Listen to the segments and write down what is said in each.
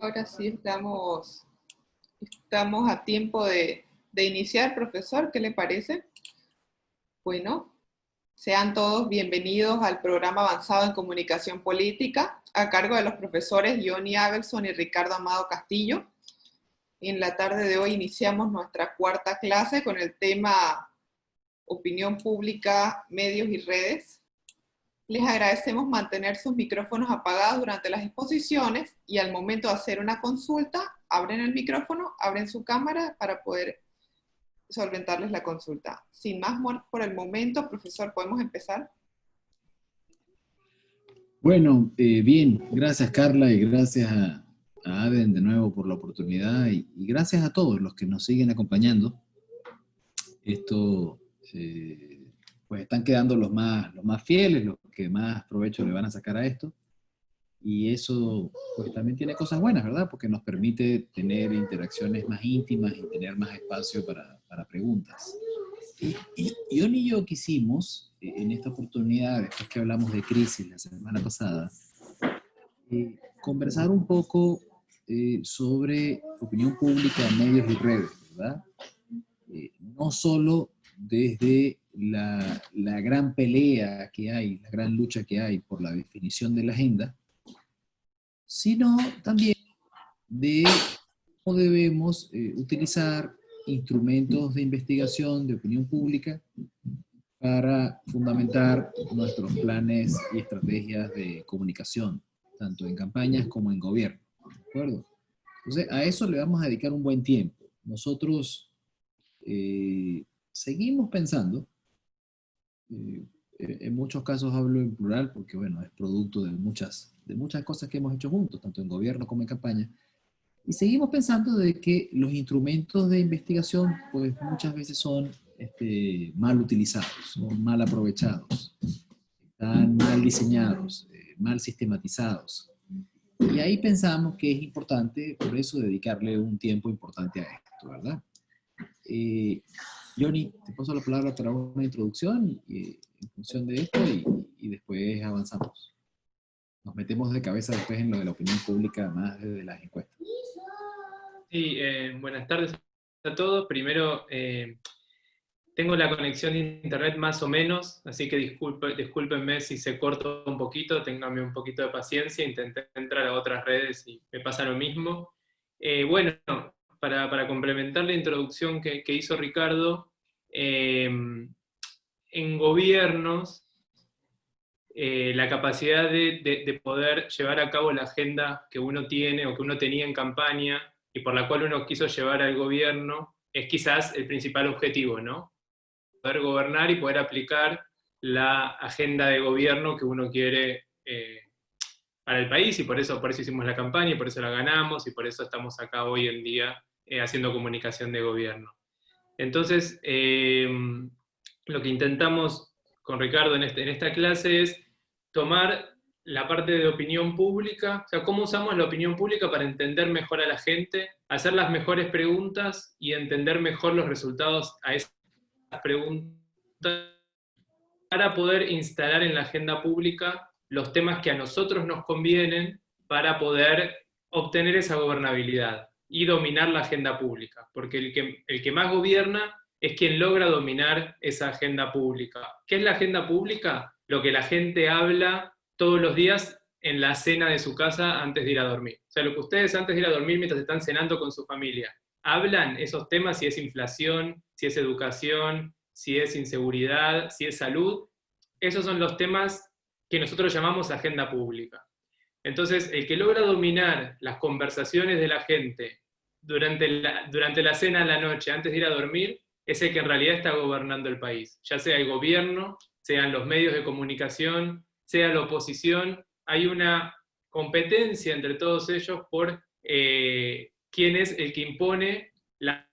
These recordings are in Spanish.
Ahora sí estamos a tiempo de iniciar, profesor, ¿qué le parece? Bueno, sean todos bienvenidos al programa avanzado en comunicación política, a cargo de los profesores Johnny Abelson y Ricardo Amado Castillo. En la tarde de hoy iniciamos nuestra cuarta clase con el tema Opinión Pública, Medios y Redes. Les agradecemos mantener sus micrófonos apagados durante las exposiciones y al momento de hacer una consulta, abren el micrófono, abren su cámara para poder solventarles la consulta. Sin más por el momento, profesor, ¿podemos empezar? Bueno, bien, gracias Carla y gracias a Aden de nuevo por la oportunidad y gracias a todos los que nos siguen acompañando. Esto, pues están quedando los más fieles, los que más provecho le van a sacar a esto. Y eso pues también tiene cosas buenas, ¿verdad? Porque nos permite tener interacciones más íntimas y tener más espacio para preguntas. Y Ion y yo quisimos, en esta oportunidad, después que hablamos de crisis la semana pasada, conversar un poco sobre opinión pública, medios y redes, ¿verdad? No solo desde la gran pelea que hay, la gran lucha que hay por la definición de la agenda, sino también de cómo debemos utilizar instrumentos de investigación, de opinión pública, para fundamentar nuestros planes y estrategias de comunicación, tanto en campañas como en gobierno, ¿de acuerdo? Entonces, a eso le vamos a dedicar un buen tiempo. Nosotros seguimos pensando, en muchos casos hablo en plural porque, bueno, es producto de muchas cosas que hemos hecho juntos, tanto en gobierno como en campaña, y seguimos pensando de que los instrumentos de investigación, pues muchas veces son mal utilizados, son mal aprovechados, están mal diseñados, mal sistematizados. Y ahí pensamos que es importante, por eso, dedicarle un tiempo importante a esto, ¿verdad? Johnny, te paso la palabra para una introducción en función de esto y después avanzamos. Nos metemos de cabeza después en lo de la opinión pública, más desde las encuestas. Sí, buenas tardes a todos. Primero, tengo la conexión de internet más o menos, así que discúlpenme si se corta un poquito, ténganme un poquito de paciencia, intenté entrar a otras redes y me pasa lo mismo. Bueno, para complementar la introducción que hizo Ricardo, en gobiernos, la capacidad de poder llevar a cabo la agenda que uno tiene o que uno tenía en campaña y por la cual uno quiso llevar al gobierno, es quizás el principal objetivo, ¿no? Poder gobernar y poder aplicar la agenda de gobierno que uno quiere para el país, y por eso hicimos la campaña, y por eso la ganamos, y por eso estamos acá hoy en día haciendo comunicación de gobierno. Entonces, lo que intentamos con Ricardo en esta clase es tomar la parte de opinión pública, o sea, cómo usamos la opinión pública para entender mejor a la gente, hacer las mejores preguntas y entender mejor los resultados a esas preguntas para poder instalar en la agenda pública los temas que a nosotros nos convienen para poder obtener esa gobernabilidad y dominar la agenda pública, porque el que más gobierna es quien logra dominar esa agenda pública. ¿Qué es la agenda pública? Lo que la gente habla todos los días en la cena de su casa antes de ir a dormir. O sea, lo que ustedes antes de ir a dormir mientras están cenando con su familia, hablan esos temas, si es inflación, si es educación, si es inseguridad, si es salud. Esos son los temas que nosotros llamamos agenda pública. Entonces, el que logra dominar las conversaciones de la gente durante la cena a la noche, antes de ir a dormir, es el que en realidad está gobernando el país. Ya sea el gobierno, sean los medios de comunicación, sea la oposición, hay una competencia entre todos ellos por quién es el que impone las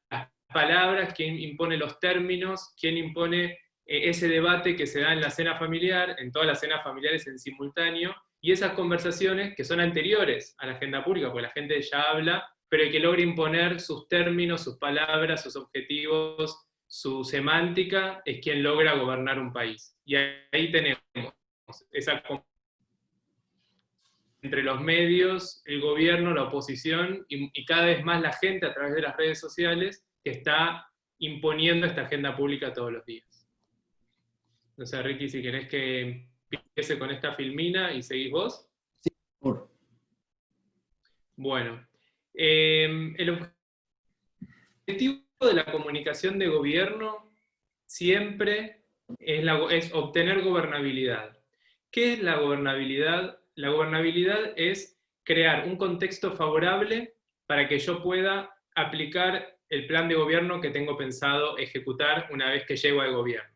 palabras, quién impone los términos, quién impone ese debate que se da en la cena familiar, en todas las cenas familiares en simultáneo, y esas conversaciones que son anteriores a la agenda pública, porque la gente ya habla, pero el que logra imponer sus términos, sus palabras, sus objetivos, su semántica, es quien logra gobernar un país. Y ahí tenemos esa entre los medios, el gobierno, la oposición, y cada vez más la gente a través de las redes sociales que está imponiendo esta agenda pública todos los días. No sé, Ricky, si querés que empiece con esta filmina y seguís vos. Sí, por favor. Bueno, el objetivo de la comunicación de gobierno siempre es obtener gobernabilidad. ¿Qué es la gobernabilidad? La gobernabilidad es crear un contexto favorable para que yo pueda aplicar el plan de gobierno que tengo pensado ejecutar una vez que llego al gobierno.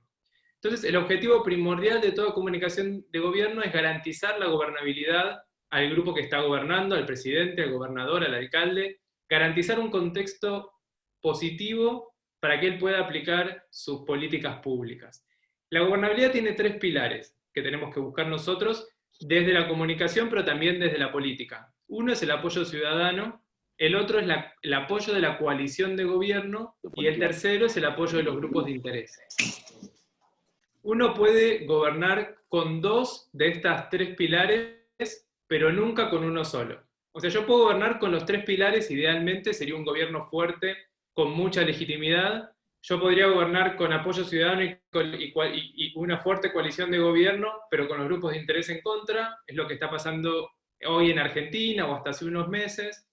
Entonces, el objetivo primordial de toda comunicación de gobierno es garantizar la gobernabilidad al grupo que está gobernando, al presidente, al gobernador, al alcalde, garantizar un contexto positivo para que él pueda aplicar sus políticas públicas. La gobernabilidad tiene 3 pilares que tenemos que buscar nosotros desde la comunicación, pero también desde la política. Uno es el apoyo ciudadano, el otro es el apoyo de la coalición de gobierno, y el tercero es el apoyo de los grupos de interés. Uno puede gobernar con 2 de estas 3 pilares, pero nunca con uno solo. O sea, yo puedo gobernar con los 3 pilares, idealmente sería un gobierno fuerte, con mucha legitimidad. Yo podría gobernar con apoyo ciudadano y una fuerte coalición de gobierno, pero con los grupos de interés en contra. Es lo que está pasando hoy en Argentina o hasta hace unos meses.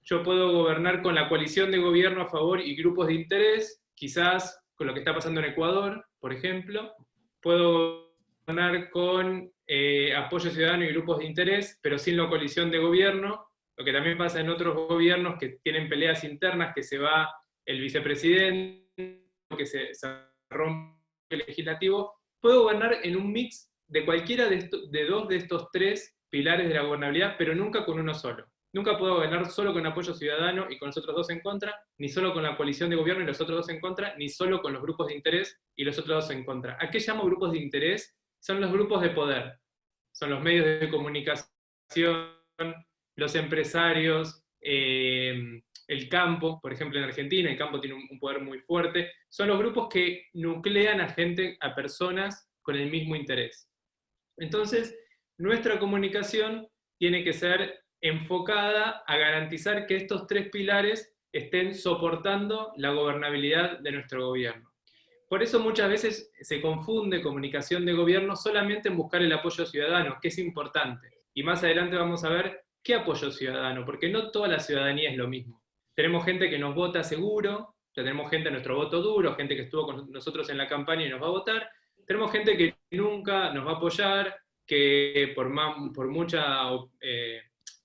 Yo puedo gobernar con la coalición de gobierno a favor y grupos de interés, quizás con lo que está pasando en Ecuador, por ejemplo. Puedo gobernar con apoyo ciudadano y grupos de interés, pero sin la coalición de gobierno, lo que también pasa en otros gobiernos que tienen peleas internas, que se va el vicepresidente, que se rompe el legislativo. Puedo gobernar en un mix de cualquiera de 2 de estos 3 pilares de la gobernabilidad, pero nunca con uno solo. Nunca puedo gobernar solo con apoyo ciudadano y con los otros 2 en contra, ni solo con la coalición de gobierno y los otros 2 en contra, ni solo con los grupos de interés y los otros 2 en contra. ¿A qué llamo grupos de interés? Son los grupos de poder. Son los medios de comunicación, los empresarios, el campo, por ejemplo en Argentina, el campo tiene un poder muy fuerte. Son los grupos que nuclean a gente, a personas con el mismo interés. Entonces, nuestra comunicación tiene que ser enfocada a garantizar que estos 3 pilares estén soportando la gobernabilidad de nuestro gobierno. Por eso muchas veces se confunde comunicación de gobierno solamente en buscar el apoyo ciudadano, que es importante. Y más adelante vamos a ver qué apoyo ciudadano, porque no toda la ciudadanía es lo mismo. Tenemos gente que nos vota seguro, tenemos gente a nuestro voto duro, gente que estuvo con nosotros en la campaña y nos va a votar. Tenemos gente que nunca nos va a apoyar, que por mucha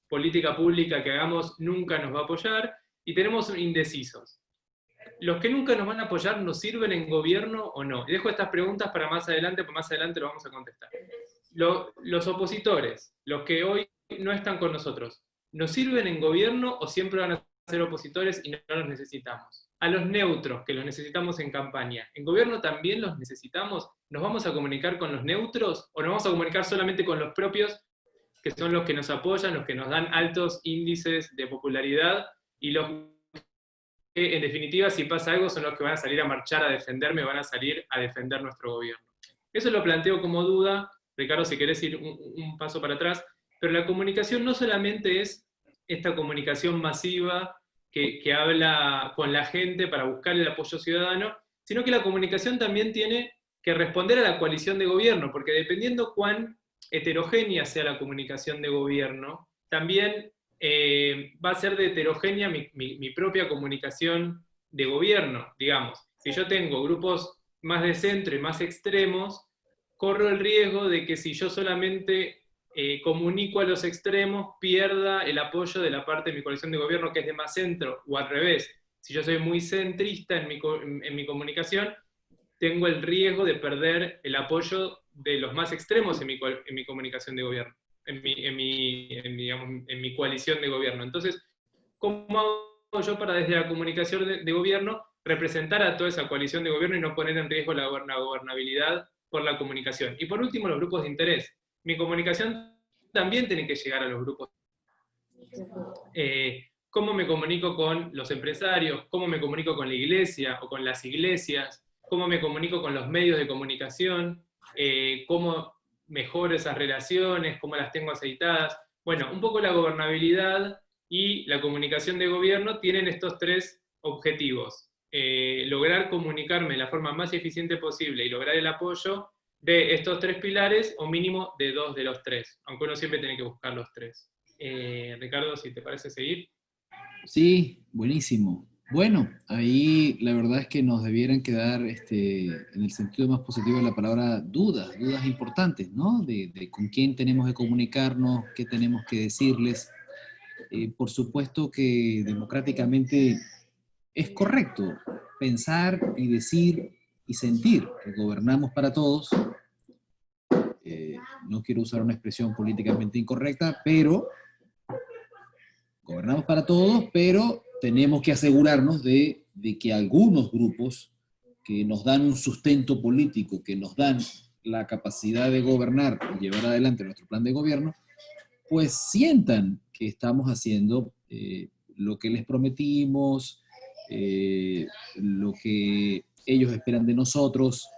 política pública que hagamos nunca nos va a apoyar, y tenemos indecisos. ¿Los que nunca nos van a apoyar nos sirven en gobierno o no? Y dejo estas preguntas para más adelante, porque más adelante lo vamos a contestar. Los opositores, los que hoy no están con nosotros, ¿nos sirven en gobierno o siempre van a ser opositores y no los necesitamos? A los neutros, que los necesitamos en campaña, ¿en gobierno también los necesitamos? ¿Nos vamos a comunicar con los neutros o nos vamos a comunicar solamente con los propios, que son los que nos apoyan, los que nos dan altos índices de popularidad, y los que en definitiva si pasa algo son los que van a salir a marchar a defenderme, van a salir a defender nuestro gobierno? Eso lo planteo como duda. Ricardo, si querés ir un paso para atrás, pero la comunicación no solamente es esta comunicación masiva que habla con la gente para buscar el apoyo ciudadano, sino que la comunicación también tiene que responder a la coalición de gobierno, porque dependiendo cuán heterogénea sea la comunicación de gobierno, también va a ser de heterogénea mi propia comunicación de gobierno, digamos. Si yo tengo grupos más de centro y más extremos, corro el riesgo de que si yo solamente comunico a los extremos, pierda el apoyo de la parte de mi coalición de gobierno que es de más centro, o al revés. Si yo soy muy centrista en mi comunicación, tengo el riesgo de perder el apoyo de los más extremos en mi comunicación de gobierno, en mi coalición de gobierno. Entonces, ¿cómo hago yo para desde la comunicación de gobierno representar a toda esa coalición de gobierno y no poner en riesgo la gobernabilidad por la comunicación? Y por último, los grupos de interés. Mi comunicación también tiene que llegar a los grupos. ¿Cómo me comunico con los empresarios? ¿Cómo me comunico con la iglesia o con las iglesias? ¿Cómo me comunico con los medios de comunicación? ¿Cómo mejoro esas relaciones? ¿Cómo las tengo aceitadas? Bueno, un poco la gobernabilidad y la comunicación de gobierno tienen estos tres objetivos. Lograr comunicarme de la forma más eficiente posible y lograr el apoyo de estos tres pilares, o mínimo de 2 de los 3, aunque uno siempre tiene que buscar los 3. Ricardo, si te parece seguir. Sí, buenísimo. Bueno, ahí la verdad es que nos debieran quedar, en el sentido más positivo de la palabra, dudas importantes, ¿no? De con quién tenemos que comunicarnos, qué tenemos que decirles. Por supuesto que democráticamente es correcto pensar y decir y sentir que gobernamos para todos. No quiero usar una expresión políticamente incorrecta, pero gobernamos para todos, pero tenemos que asegurarnos de que algunos grupos que nos dan un sustento político, que nos dan la capacidad de gobernar y llevar adelante nuestro plan de gobierno, pues sientan que estamos haciendo lo que les prometimos, lo que ellos esperan de nosotros,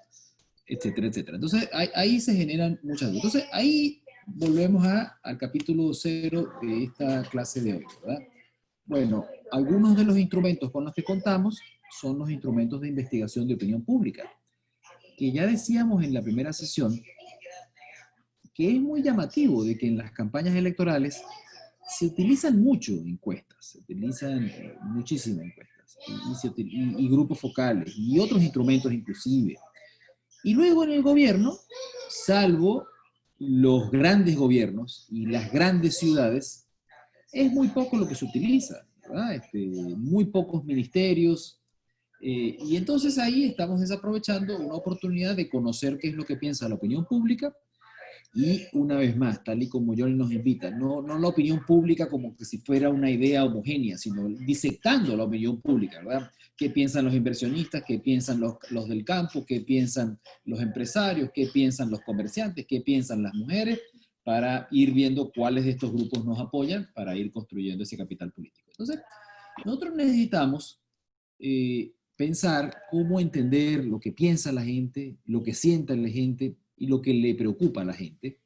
etcétera, etcétera. Entonces, ahí se generan muchas dudas. Entonces, ahí volvemos al capítulo 0 de esta clase de hoy, ¿verdad? Bueno, algunos de los instrumentos con los que contamos son los instrumentos de investigación de opinión pública, que ya decíamos en la primera sesión que es muy llamativo de que en las campañas electorales se utilizan mucho encuestas, se utilizan muchísimas encuestas, y grupos focales, y otros instrumentos inclusive. Y luego en el gobierno, salvo los grandes gobiernos y las grandes ciudades, es muy poco lo que se utiliza, ¿verdad? Muy pocos ministerios, y entonces ahí estamos desaprovechando una oportunidad de conocer qué es lo que piensa la opinión pública. Y una vez más, tal y como Johnny nos invita, no la opinión pública como que si fuera una idea homogénea, sino disectando la opinión pública, ¿verdad? ¿Qué piensan los inversionistas? ¿Qué piensan los del campo? ¿Qué piensan los empresarios? ¿Qué piensan los comerciantes? ¿Qué piensan las mujeres? Para ir viendo cuáles de estos grupos nos apoyan para ir construyendo ese capital político. Entonces, nosotros necesitamos pensar cómo entender lo que piensa la gente, lo que sienta la gente, y lo que le preocupa a la gente.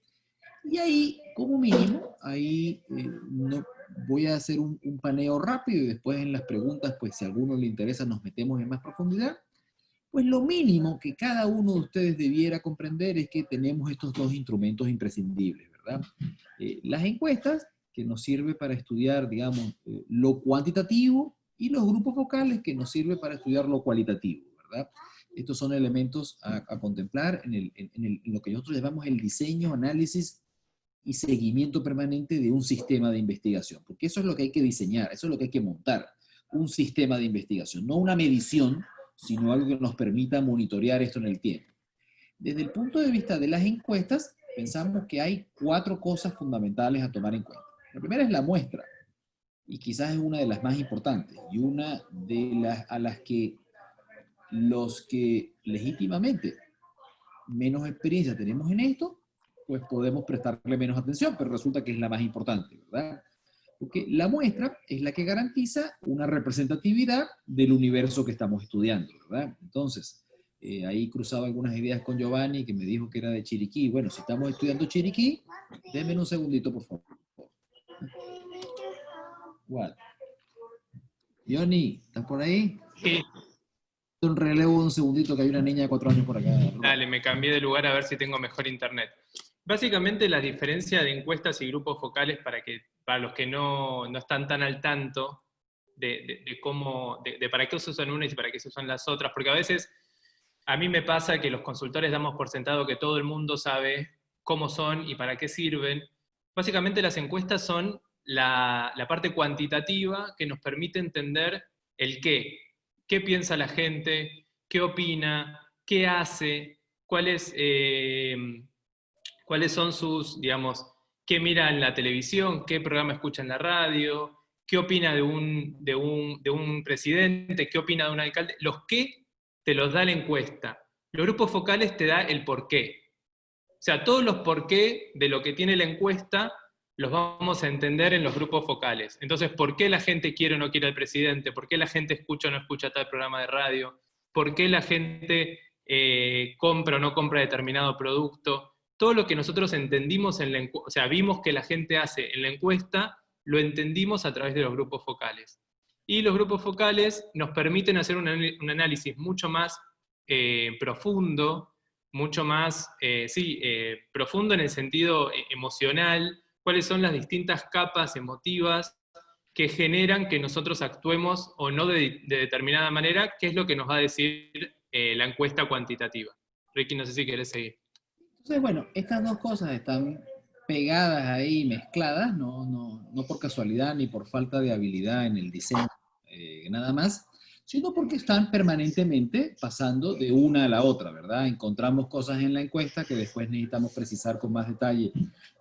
Y ahí, como mínimo, ahí no, voy a hacer un paneo rápido y después en las preguntas, pues si a alguno le interesa, nos metemos en más profundidad. Pues lo mínimo que cada uno de ustedes debiera comprender es que tenemos estos dos instrumentos imprescindibles, ¿verdad? Las encuestas, que nos sirve para estudiar, digamos, lo cuantitativo, y los grupos focales, que nos sirve para estudiar lo cualitativo, ¿verdad? Estos son elementos a contemplar en lo que nosotros llamamos el diseño, análisis y seguimiento permanente de un sistema de investigación, porque eso es lo que hay que diseñar, eso es lo que hay que montar, un sistema de investigación, no una medición, sino algo que nos permita monitorear esto en el tiempo. Desde el punto de vista de las encuestas, pensamos que hay 4 cosas fundamentales a tomar en cuenta. La primera es la muestra, y quizás es una de las más importantes, y una de las a las que los que legítimamente menos experiencia tenemos en esto, pues podemos prestarle menos atención, pero resulta que es la más importante, ¿verdad? Porque la muestra es la que garantiza una representatividad del universo que estamos estudiando, ¿verdad? Entonces, ahí cruzaba algunas ideas con Giovanni, que me dijo que era de Chiriquí. Bueno, si estamos estudiando Chiriquí, denme un segundito, por favor. What? Johnny, ¿estás por ahí? Sí. Un relevo, un segundito, que hay una niña de 4 años por acá. Dale, me cambié de lugar a ver si tengo mejor internet. Básicamente la diferencia de encuestas y grupos focales, para los que no están tan al tanto de para qué se usan unas y para qué se usan las otras, porque a veces a mí me pasa que los consultores damos por sentado que todo el mundo sabe cómo son y para qué sirven. Básicamente las encuestas son la parte cuantitativa que nos permite entender el qué piensa la gente, qué opina, qué hace, cuáles son sus, digamos, qué mira en la televisión, qué programa escucha en la radio, qué opina de un presidente, qué opina de un alcalde. Los qué te los da la encuesta. Los grupos focales te da el por qué. O sea, todos los por qué de lo que tiene la encuesta los vamos a entender en los grupos focales. Entonces, ¿por qué la gente quiere o no quiere al presidente? ¿Por qué la gente escucha o no escucha tal programa de radio? ¿Por qué la gente compra o no compra determinado producto? todo lo que nosotros entendimos en la encuesta, o sea, vimos que la gente hace en la encuesta, lo entendimos a través de los grupos focales. Y los grupos focales nos permiten hacer un análisis mucho más profundo, mucho más, profundo en el sentido emocional, cuáles son las distintas capas emotivas que generan que nosotros actuemos o no de determinada manera, que es lo que nos va a decir la encuesta cuantitativa. Ricky, no sé si querés seguir. Entonces, bueno, estas dos cosas están pegadas ahí, mezcladas, no por casualidad ni por falta de habilidad en el diseño, nada más, sino porque están permanentemente pasando de una a la otra, ¿verdad? Encontramos cosas en la encuesta que después necesitamos precisar con más detalle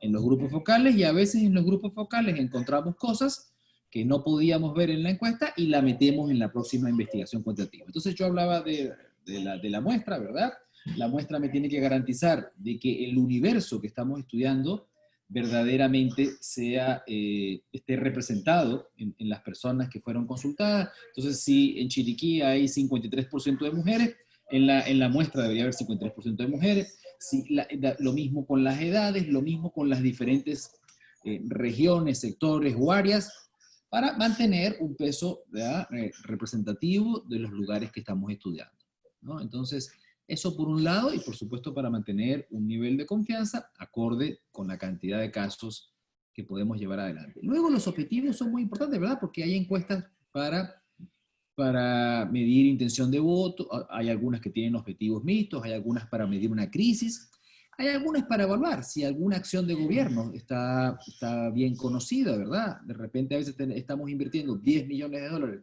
en los grupos focales, y a veces en los grupos focales encontramos cosas que no podíamos ver en la encuesta y la metemos en la próxima investigación cuantitativa. Entonces yo hablaba de la muestra, ¿verdad? La muestra me tiene que garantizar de que el universo que estamos estudiando verdaderamente esté representado en las personas que fueron consultadas. Entonces, si en Chiriquí hay 53% de mujeres, en la muestra debería haber 53% de mujeres. Lo mismo con las edades, lo mismo con las diferentes regiones, sectores o áreas, para mantener un peso representativo de los lugares que estamos estudiando, ¿no? Entonces, eso por un lado, y por supuesto para mantener un nivel de confianza acorde con la cantidad de casos que podemos llevar adelante. Luego los objetivos son muy importantes, ¿verdad? Porque hay encuestas para medir intención de voto, hay algunas que tienen objetivos mixtos, hay algunas para medir una crisis, hay algunas para evaluar si alguna acción de gobierno está bien conocida, ¿verdad? De repente a veces estamos invirtiendo 10 millones de dólares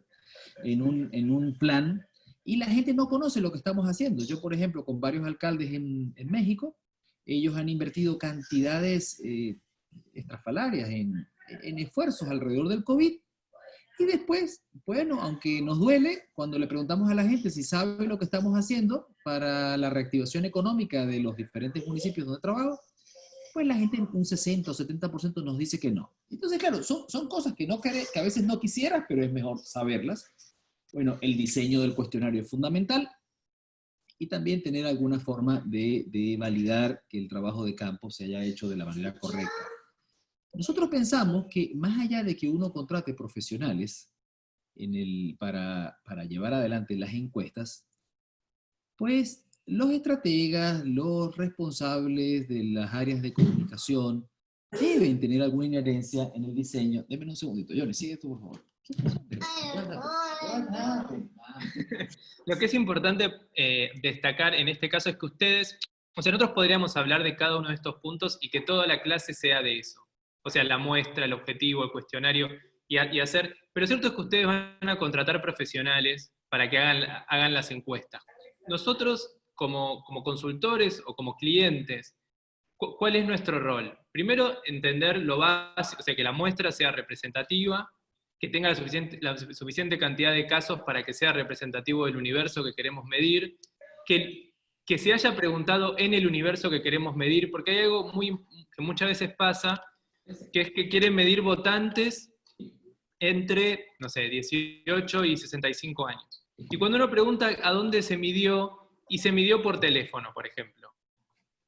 en un plan, y la gente no conoce lo que estamos haciendo. Yo, por ejemplo, con varios alcaldes en México, ellos han invertido cantidades estrafalarias en esfuerzos alrededor del COVID, y después, bueno, aunque nos duele, cuando le preguntamos a la gente si sabe lo que estamos haciendo para la reactivación económica de los diferentes municipios donde trabajo, pues la gente, un 60 o 70% nos dice que no. Entonces, claro, son cosas que a veces no quisieras, pero es mejor saberlas. Bueno, el diseño del cuestionario es fundamental, y también tener alguna forma de validar que el trabajo de campo se haya hecho de la manera correcta. Nosotros pensamos que más allá de que uno contrate profesionales para llevar adelante las encuestas, pues los estrategas, los responsables de las áreas de comunicación deben tener alguna inherencia en el diseño. Deme un segundito, Johnny, sigue tú, por favor. Lo que es importante destacar en este caso es que ustedes, o sea, nosotros podríamos hablar de cada uno de estos puntos y que toda la clase sea de eso. O sea, la muestra, el objetivo, el cuestionario, y hacer, pero cierto es que ustedes van a contratar profesionales para que hagan las encuestas. Nosotros, como consultores o como clientes, ¿cuál es nuestro rol? Primero, entender lo básico, o sea, que la muestra sea representativa, que tenga la suficiente cantidad de casos para que sea representativo del universo que queremos medir, que se haya preguntado en el universo que queremos medir, porque hay algo que muchas veces pasa, que es que quieren medir votantes entre, no sé, 18 y 65 años. Y cuando uno pregunta a dónde se midió, y se midió por teléfono, por ejemplo.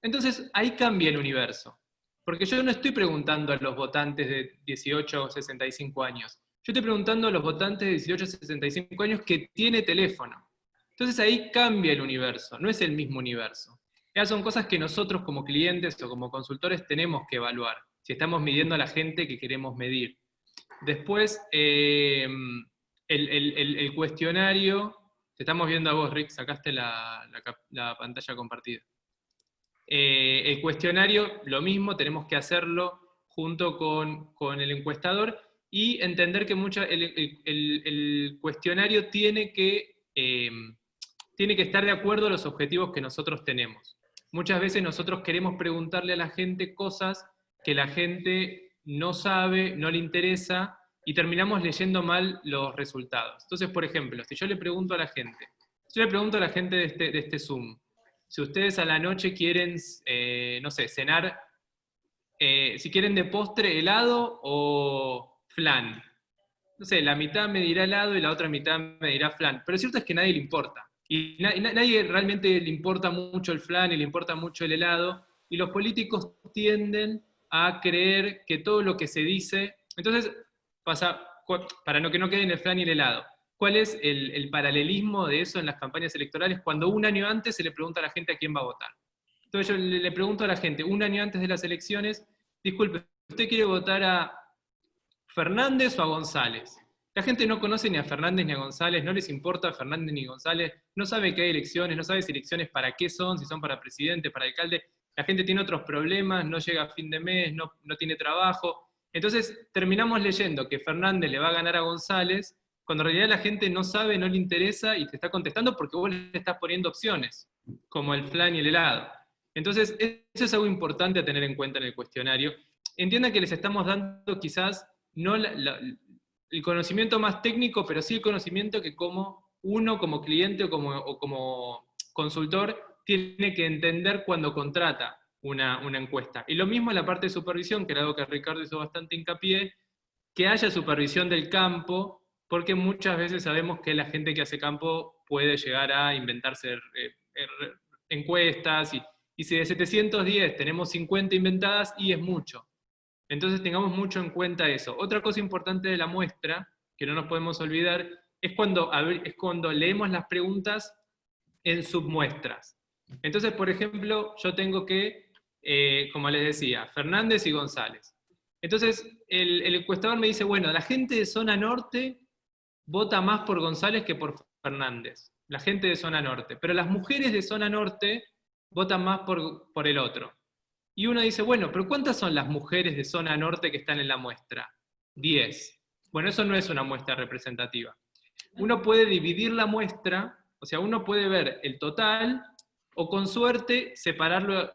Entonces, ahí cambia el universo. Porque yo no estoy preguntando a los votantes de 18 o 65 años. Yo estoy preguntando a los votantes de 18 a 65 años que tiene teléfono. Entonces ahí cambia el universo, no es el mismo universo. Esas son cosas que nosotros como clientes o como consultores tenemos que evaluar, si estamos midiendo a la gente que queremos medir. Después, el cuestionario, te estamos viendo a vos, Rick, sacaste la pantalla compartida. El cuestionario, lo mismo, tenemos que hacerlo junto con el encuestador y entender que el cuestionario tiene que estar de acuerdo a los objetivos que nosotros tenemos. Muchas veces nosotros queremos preguntarle a la gente cosas que la gente no sabe, no le interesa, y terminamos leyendo mal los resultados. Entonces, por ejemplo, si yo le pregunto a la gente, de este Zoom, si ustedes a la noche quieren, no sé, cenar, si quieren de postre helado o flan. No sé, la mitad me dirá helado y la otra mitad me dirá flan. Pero lo cierto es que a nadie le importa. Y nadie realmente le importa mucho el flan y le importa mucho el helado. y los políticos tienden a creer que todo lo que se dice, entonces pasa, para que no quede en el flan y el helado, ¿cuál es el paralelismo de eso en las campañas electorales? Cuando un año antes se le pregunta a la gente a quién va a votar. Entonces yo le pregunto a la gente, un año antes de las elecciones, disculpe, ¿usted quiere votar a Fernández o a González? La gente no conoce ni a Fernández ni a González, no les importa a Fernández ni González, no sabe que hay elecciones, no sabe si elecciones para qué son, si son para presidente, para alcalde. La gente tiene otros problemas, no llega a fin de mes, no tiene trabajo. Entonces terminamos leyendo que Fernández le va a ganar a González, cuando en realidad la gente no sabe, no le interesa y te está contestando porque vos le estás poniendo opciones, como el flan y el helado. Entonces eso es algo importante a tener en cuenta en el cuestionario. Entiendan que les estamos dando quizás no el conocimiento más técnico, pero sí el conocimiento que como uno, como cliente o como consultor, tiene que entender cuando contrata una encuesta. Y lo mismo en la parte de supervisión, que era algo que Ricardo hizo bastante hincapié, que haya supervisión del campo, porque muchas veces sabemos que la gente que hace campo puede llegar a inventarse encuestas, y si de 710 tenemos 50 inventadas, y es mucho. Entonces tengamos mucho en cuenta eso. Otra cosa importante de la muestra, que no nos podemos olvidar, es cuando leemos las preguntas en submuestras. Entonces, por ejemplo, yo tengo que, como les decía, Fernández y González. Entonces, el encuestador me dice, bueno, la gente de zona norte vota más por González que por Fernández. La gente de zona norte. Pero las mujeres de zona norte votan más por el otro. Y uno dice, bueno, pero ¿cuántas son las mujeres de zona norte que están en la muestra? 10. Bueno, eso no es una muestra representativa. Uno puede dividir la muestra, o sea, uno puede ver el total, o con suerte separarlo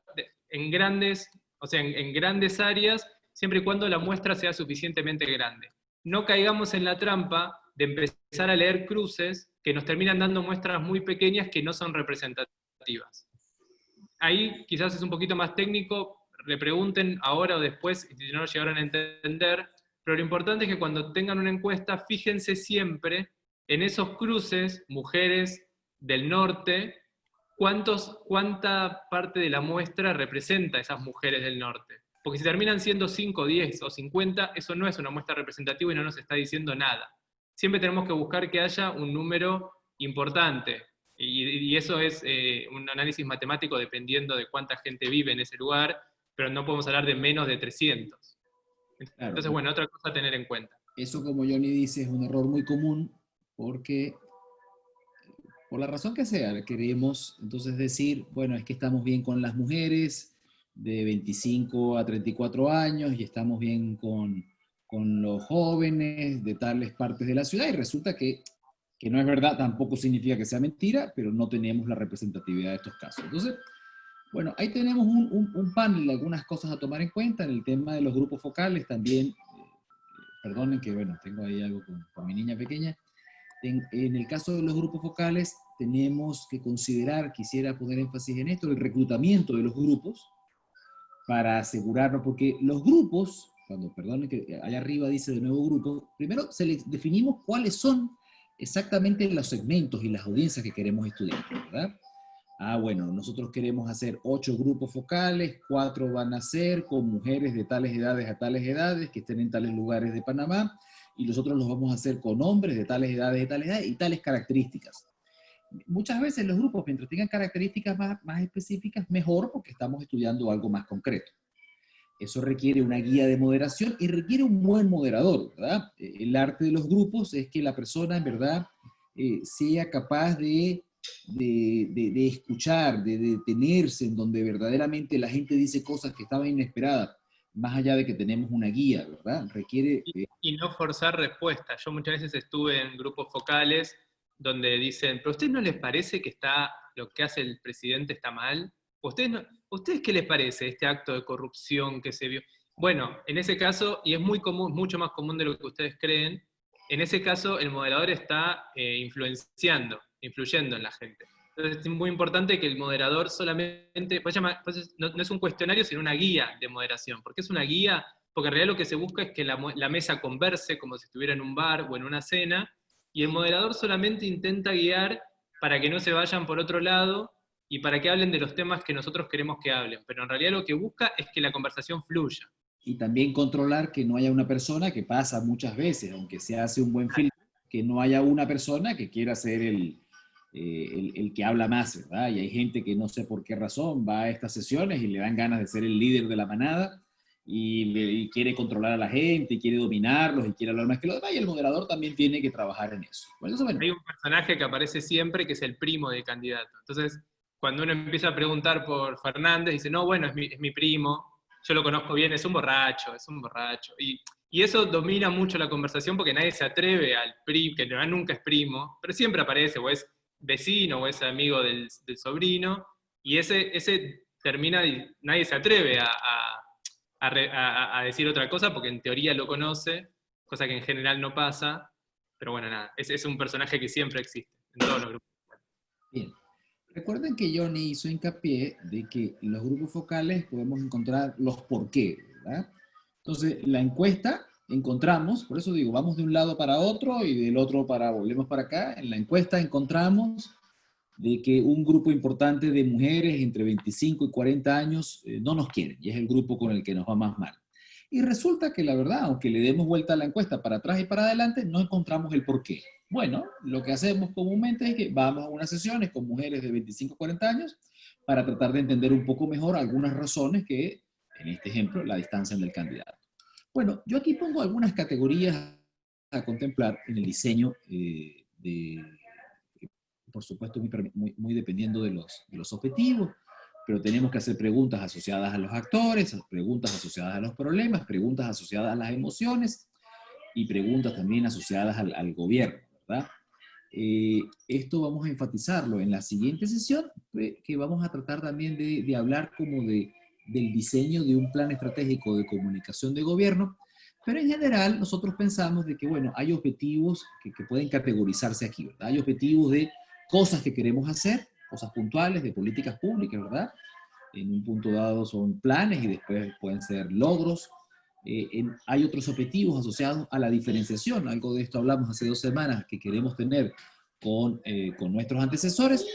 en grandes, o sea, en grandes áreas, siempre y cuando la muestra sea suficientemente grande. No caigamos en la trampa de empezar a leer cruces que nos terminan dando muestras muy pequeñas que no son representativas. Ahí quizás es un poquito más técnico, le pregunten ahora o después si no lo llegaron a entender, pero lo importante es que cuando tengan una encuesta, fíjense siempre en esos cruces, mujeres del norte, cuánta parte de la muestra representa a esas mujeres del norte. Porque si terminan siendo 5, 10 o 50, eso no es una muestra representativa y no nos está diciendo nada. Siempre tenemos que buscar que haya un número importante. Y eso es un análisis matemático dependiendo de cuánta gente vive en ese lugar, pero no podemos hablar de menos de 300. Entonces, Claro, bueno, otra cosa a tener en cuenta. eso, como Johnny dice, es un error muy común porque, por la razón que sea, queremos entonces decir, bueno, es que estamos bien con las mujeres de 25 a 34 años y estamos bien con los jóvenes de tales partes de la ciudad, y resulta que no es verdad, tampoco significa que sea mentira, pero no tenemos la representatividad de estos casos. Entonces, bueno, ahí tenemos un panel de algunas cosas a tomar en cuenta. En el tema de los grupos focales también, perdonen que, bueno, tengo ahí algo con mi niña pequeña. En el caso de los grupos focales, tenemos que considerar, quisiera poner énfasis en esto, el reclutamiento de los grupos para asegurarnos, porque los grupos, perdonen que allá arriba dice de nuevo grupos, primero definimos cuáles son exactamente los segmentos y las audiencias que queremos estudiar, ¿verdad? Bueno, nosotros queremos hacer 8 grupos focales, 4 van a ser con mujeres de tales edades a tales edades, que estén en tales lugares de Panamá, y los otros los vamos a hacer con hombres de tales edades y tales características. Muchas veces los grupos, mientras tengan características más específicas, mejor, porque estamos estudiando algo más concreto. Eso requiere una guía de moderación y requiere un buen moderador, ¿verdad? El arte de los grupos es que la persona, en verdad, sea capaz de escuchar, de detenerse en donde verdaderamente la gente dice cosas que estaban inesperadas, más allá de que tenemos una guía, ¿verdad? Requiere... Y no forzar respuestas. Yo muchas veces estuve en grupos focales donde dicen, ¿pero a ustedes no les parece que lo que hace el presidente está mal? ¿Ustedes qué les parece este acto de corrupción que se vio? Bueno, en ese caso, y es muy común, mucho más común de lo que ustedes creen, en ese caso el moderador está influyendo en la gente. Entonces es muy importante que el moderador solamente, no es un cuestionario, sino una guía de moderación. ¿Por qué es una guía? Porque en realidad lo que se busca es que la mesa converse como si estuviera en un bar o en una cena, y el moderador solamente intenta guiar para que no se vayan por otro lado y para que hablen de los temas que nosotros queremos que hablen, pero en realidad lo que busca es que la conversación fluya. Y también controlar que no haya una persona, que pasa muchas veces, aunque se hace un buen film, que no haya una persona que quiera ser el que habla más, ¿verdad? Y hay gente que no sé por qué razón va a estas sesiones y le dan ganas de ser el líder de la manada y quiere controlar a la gente y quiere dominarlos y quiere hablar más que los demás, y el moderador también tiene que trabajar en eso. Por eso, bueno. Hay un personaje que aparece siempre que es el primo del candidato. Entonces, cuando uno empieza a preguntar por Fernández, dice, no, bueno, es mi primo, yo lo conozco bien, es un borracho, es un borracho. Y eso domina mucho la conversación porque nadie se atreve al primo, que nunca es primo, pero siempre aparece, o es vecino, o es amigo del sobrino, y ese termina, y nadie se atreve a decir otra cosa porque en teoría lo conoce, cosa que en general no pasa, pero bueno, nada, es un personaje que siempre existe en todos los grupos. Bien. Recuerden que Johnny hizo hincapié de que en los grupos focales podemos encontrar los por qué, ¿verdad? Entonces, la encuesta encontramos, por eso digo, vamos de un lado para otro y del otro volvemos para acá. En la encuesta encontramos de que un grupo importante de mujeres entre 25 y 40 años no nos quieren, y es el grupo con el que nos va más mal. Y resulta que la verdad, aunque le demos vuelta a la encuesta para atrás y para adelante, no encontramos el por qué. Bueno, lo que hacemos comúnmente es que vamos a unas sesiones con mujeres de 25 a 40 años para tratar de entender un poco mejor algunas razones que, en este ejemplo, la distancian del candidato. Bueno, yo aquí pongo algunas categorías a contemplar en el diseño por supuesto, muy dependiendo de los objetivos, pero tenemos que hacer preguntas asociadas a los actores, preguntas asociadas a los problemas, preguntas asociadas a las emociones y preguntas también asociadas al gobierno, ¿verdad? Esto vamos a enfatizarlo en la siguiente sesión, que vamos a tratar también de hablar como del diseño de un plan estratégico de comunicación de gobierno, pero en general nosotros pensamos de que, bueno, hay objetivos que pueden categorizarse aquí, ¿verdad? Hay objetivos de cosas que queremos hacer, cosas puntuales de políticas públicas, ¿verdad? En un punto dado son planes y después pueden ser logros. Hay otros objetivos asociados a la diferenciación, algo de esto hablamos hace 2 semanas que queremos tener con nuestros antecesores.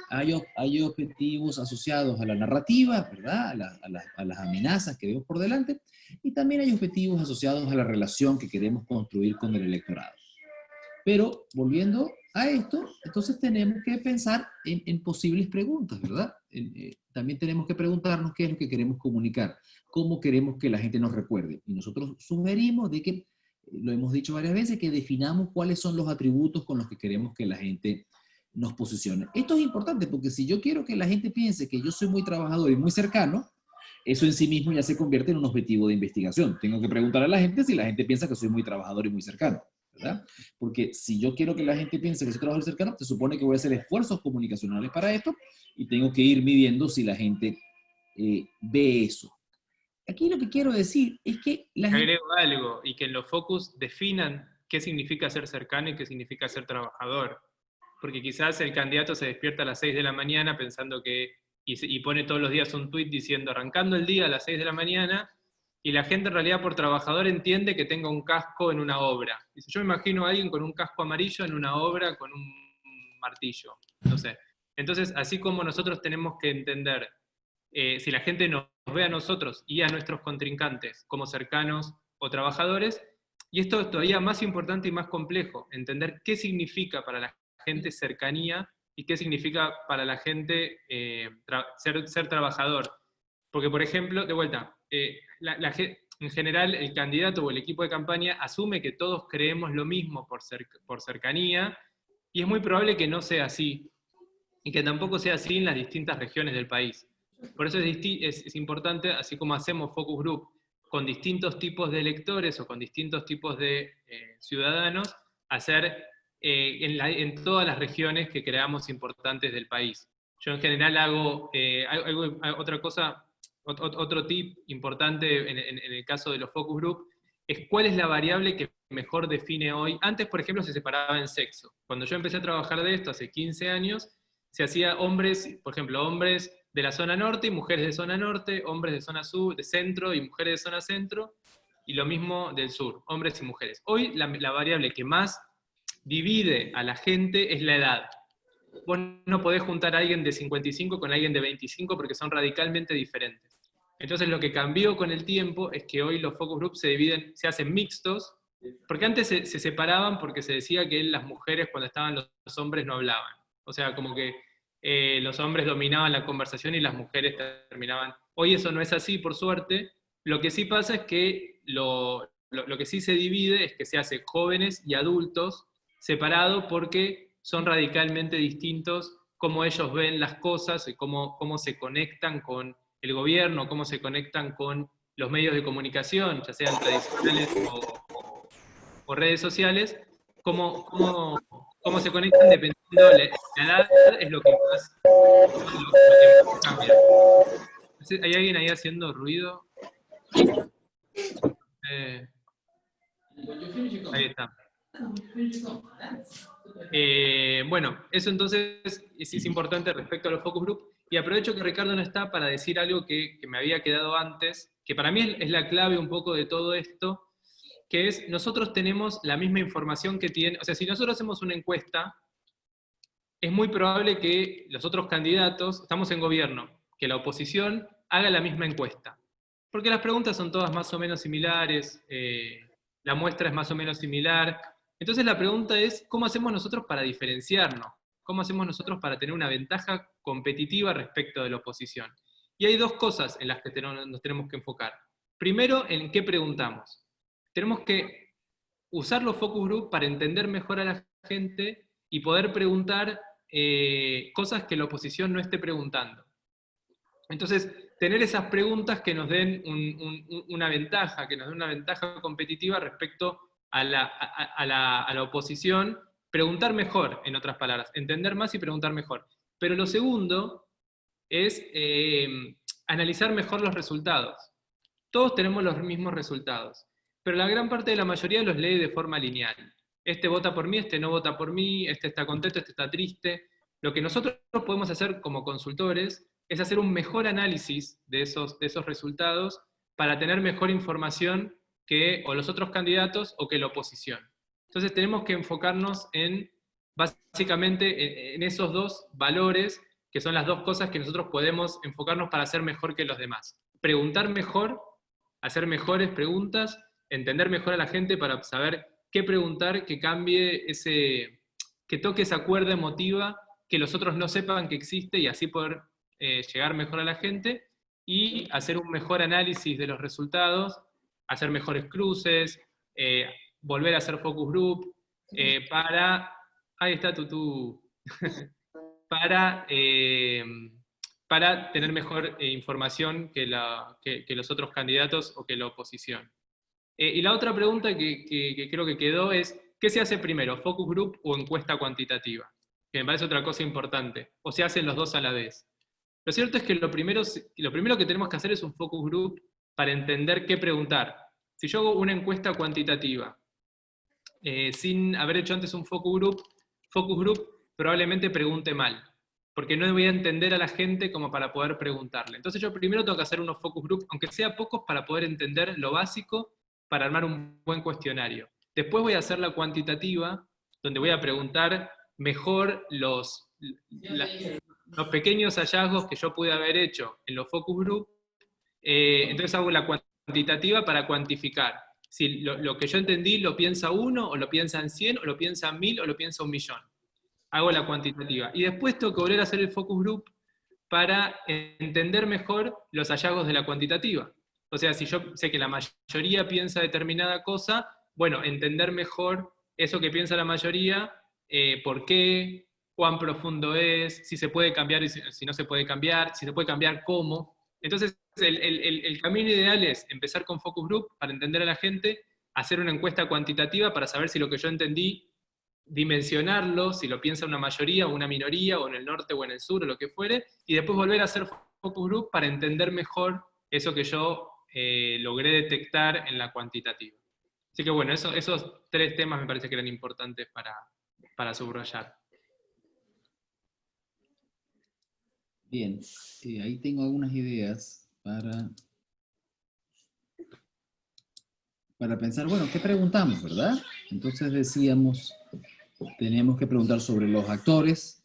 Hay objetivos asociados a la narrativa, ¿verdad? A las amenazas que vemos por delante, y también hay objetivos asociados a la relación que queremos construir con el electorado. Pero volviendo a esto, entonces tenemos que pensar en posibles preguntas, ¿verdad? También tenemos que preguntarnos qué es lo que queremos comunicar, cómo queremos que la gente nos recuerde. Y nosotros sugerimos de que, lo hemos dicho varias veces, que definamos cuáles son los atributos con los que queremos que la gente nos posicione. Esto es importante porque si yo quiero que la gente piense que yo soy muy trabajador y muy cercano, eso en sí mismo ya se convierte en un objetivo de investigación. Tengo que preguntar a la gente si la gente piensa que soy muy trabajador y muy cercano, ¿verdad? Porque si yo quiero que la gente piense que soy trabajador y cercano, se supone que voy a hacer esfuerzos comunicacionales para esto y tengo que ir midiendo si la gente ve eso. Aquí lo que quiero decir es que la gente... Agrego algo, y que en los focus definan qué significa ser cercano y qué significa ser trabajador. Porque quizás el candidato se despierta a las 6 de la mañana pensando que, y pone todos los días un tuit diciendo arrancando el día a las 6 de la mañana, y la gente en realidad por trabajador entiende que tenga un casco en una obra. Dice, yo me imagino a alguien con un casco amarillo en una obra con un martillo, no sé. Entonces, así como nosotros tenemos que entender, si la gente nos ve a nosotros y a nuestros contrincantes como cercanos o trabajadores, y esto es todavía más importante y más complejo, entender qué significa para la gente cercanía y qué significa para la gente ser trabajador. Porque, por ejemplo, de vuelta, en general el candidato o el equipo de campaña asume que todos creemos lo mismo por cercanía, y es muy probable que no sea así, y que tampoco sea así en las distintas regiones del país. Por eso es importante, así como hacemos focus group con distintos tipos de electores o con distintos tipos de ciudadanos, hacer en todas las regiones que creamos importantes del país. Yo en general hago otra cosa, otro tip importante en el caso de los focus group, es cuál es la variable que mejor define hoy. Antes, por ejemplo, se separaba en sexo. Cuando yo empecé a trabajar de esto hace 15 años, se hacía hombres, por ejemplo, hombres de la zona norte y mujeres de zona norte, hombres de zona sur, de centro y mujeres de zona centro, y lo mismo del sur, hombres y mujeres. Hoy la variable que más divide a la gente es la edad. vos no podés juntar a alguien de 55 con alguien de 25 porque son radicalmente diferentes. Entonces lo que cambió con el tiempo es que hoy los focus groups se dividen, se hacen mixtos, porque antes se separaban porque se decía que las mujeres cuando estaban los hombres no hablaban. O sea, como que los hombres dominaban la conversación y las mujeres terminaban. Hoy eso no es así, por suerte. Lo que sí pasa es que lo que sí se divide es que se hace jóvenes y adultos separados porque son radicalmente distintos cómo ellos ven las cosas y cómo se conectan con el gobierno, cómo se conectan con los medios de comunicación, ya sean tradicionales o redes sociales, cómo se conectan dependiendo de la edad, es lo que más cambia. ¿Hay alguien ahí haciendo ruido? Ahí está. Bueno, eso entonces es importante respecto a los focus group, y aprovecho que Ricardo no está para decir algo que me había quedado antes, que para mí es la clave un poco de todo esto, que es, nosotros tenemos la misma información que tiene, o sea, si nosotros hacemos una encuesta, es muy probable que los otros candidatos, estamos en gobierno, que la oposición haga la misma encuesta, porque las preguntas son todas más o menos similares, la muestra es más o menos similar. Entonces la pregunta es, ¿cómo hacemos nosotros para diferenciarnos? ¿Cómo hacemos nosotros para tener una ventaja competitiva respecto de la oposición? Y hay dos cosas en las que nos tenemos que enfocar. Primero, en qué preguntamos. Tenemos que usar los focus group para entender mejor a la gente y poder preguntar cosas que la oposición no esté preguntando. Entonces, tener esas preguntas que nos den una ventaja, que nos den una ventaja competitiva respecto a la oposición, preguntar mejor, en otras palabras, entender más y preguntar mejor. Pero lo segundo es analizar mejor los resultados. Todos tenemos los mismos resultados, pero la gran parte de la mayoría los lee de forma lineal. Este vota por mí, este no vota por mí, este está contento, este está triste. Lo que nosotros podemos hacer como consultores es hacer un mejor análisis de esos resultados para tener mejor información que o los otros candidatos o que la oposición. Entonces tenemos que enfocarnos básicamente en esos dos valores, que son las dos cosas que nosotros podemos enfocarnos para ser mejor que los demás. Preguntar mejor, hacer mejores preguntas, entender mejor a la gente para saber qué preguntar, que cambie que toque esa cuerda emotiva, que los otros no sepan que existe y así poder llegar mejor a la gente, y hacer un mejor análisis de los resultados, hacer mejores cruces, volver a hacer focus group, ahí está Tutú, para tener mejor información que los otros candidatos o que la oposición. Y la otra pregunta que creo que quedó es, ¿qué se hace primero, focus group o encuesta cuantitativa? Que me parece otra cosa importante. ¿O se hacen los dos a la vez? Lo cierto es que lo primero que tenemos que hacer es un focus group para entender qué preguntar. Si yo hago una encuesta cuantitativa, sin haber hecho antes un focus group probablemente pregunte mal, porque no voy a entender a la gente como para poder preguntarle. Entonces yo primero tengo que hacer unos focus group, aunque sea pocos, para poder entender lo básico, para armar un buen cuestionario. Después voy a hacer la cuantitativa, donde voy a preguntar mejor los pequeños hallazgos que yo pude haber hecho en los focus group. Entonces hago la cuantitativa para cuantificar. Si lo que yo entendí lo piensa 1, o lo piensan 100, o lo piensan 1000, o lo piensa 1.000.000. Hago la cuantitativa. Y después tengo que volver a hacer el focus group para entender mejor los hallazgos de la cuantitativa. O sea, si yo sé que la mayoría piensa determinada cosa, bueno, entender mejor eso que piensa la mayoría, por qué, cuán profundo es, si se puede cambiar y si no se puede cambiar, si se puede cambiar cómo. Entonces, el camino ideal es empezar con focus group para entender a la gente, hacer una encuesta cuantitativa para saber si lo que yo entendí, dimensionarlo, si lo piensa una mayoría o una minoría, o en el norte o en el sur, o lo que fuere, y después volver a hacer focus group para entender mejor eso que yo logré detectar en la cuantitativa. Así que bueno, esos tres temas me parece que eran importantes para subrayar. Bien, ahí tengo algunas ideas para pensar, bueno, ¿qué preguntamos, verdad? Entonces decíamos, teníamos que preguntar sobre los actores,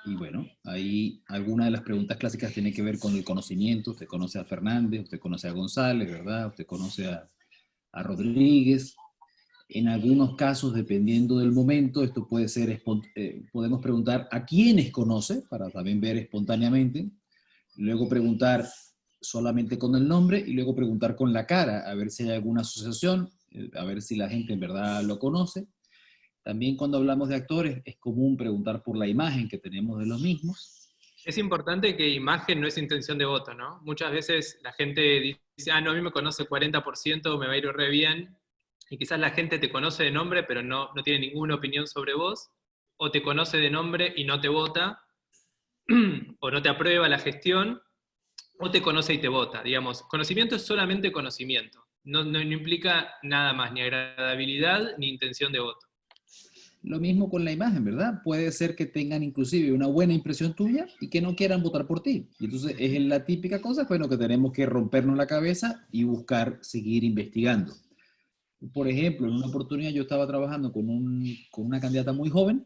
Y bueno, ahí algunas de las preguntas clásicas tienen que ver con el conocimiento. Usted conoce a Fernández, usted conoce a González, ¿verdad? Usted conoce a Rodríguez. En algunos casos, dependiendo del momento, esto puede ser, podemos preguntar a quiénes conoce, para también ver espontáneamente. Luego preguntar solamente con el nombre y luego preguntar con la cara, a ver si hay alguna asociación, a ver si la gente en verdad lo conoce. También cuando hablamos de actores es común preguntar por la imagen que tenemos de los mismos. Es importante que imagen no es intención de voto, ¿no? Muchas veces la gente dice, ah, no, a mí me conoce 40%, me va a ir re bien, y quizás la gente te conoce de nombre, pero no tiene ninguna opinión sobre vos, o te conoce de nombre y no te vota, o no te aprueba la gestión, o te conoce y te vota. Digamos, conocimiento es solamente conocimiento, no implica nada más, ni agradabilidad ni intención de voto. Lo mismo con la imagen, ¿verdad? Puede ser que tengan inclusive una buena impresión tuya y que no quieran votar por ti. Y entonces es la típica cosa, bueno, que tenemos que rompernos la cabeza y buscar seguir investigando. Por ejemplo, en una oportunidad yo estaba trabajando con una candidata muy joven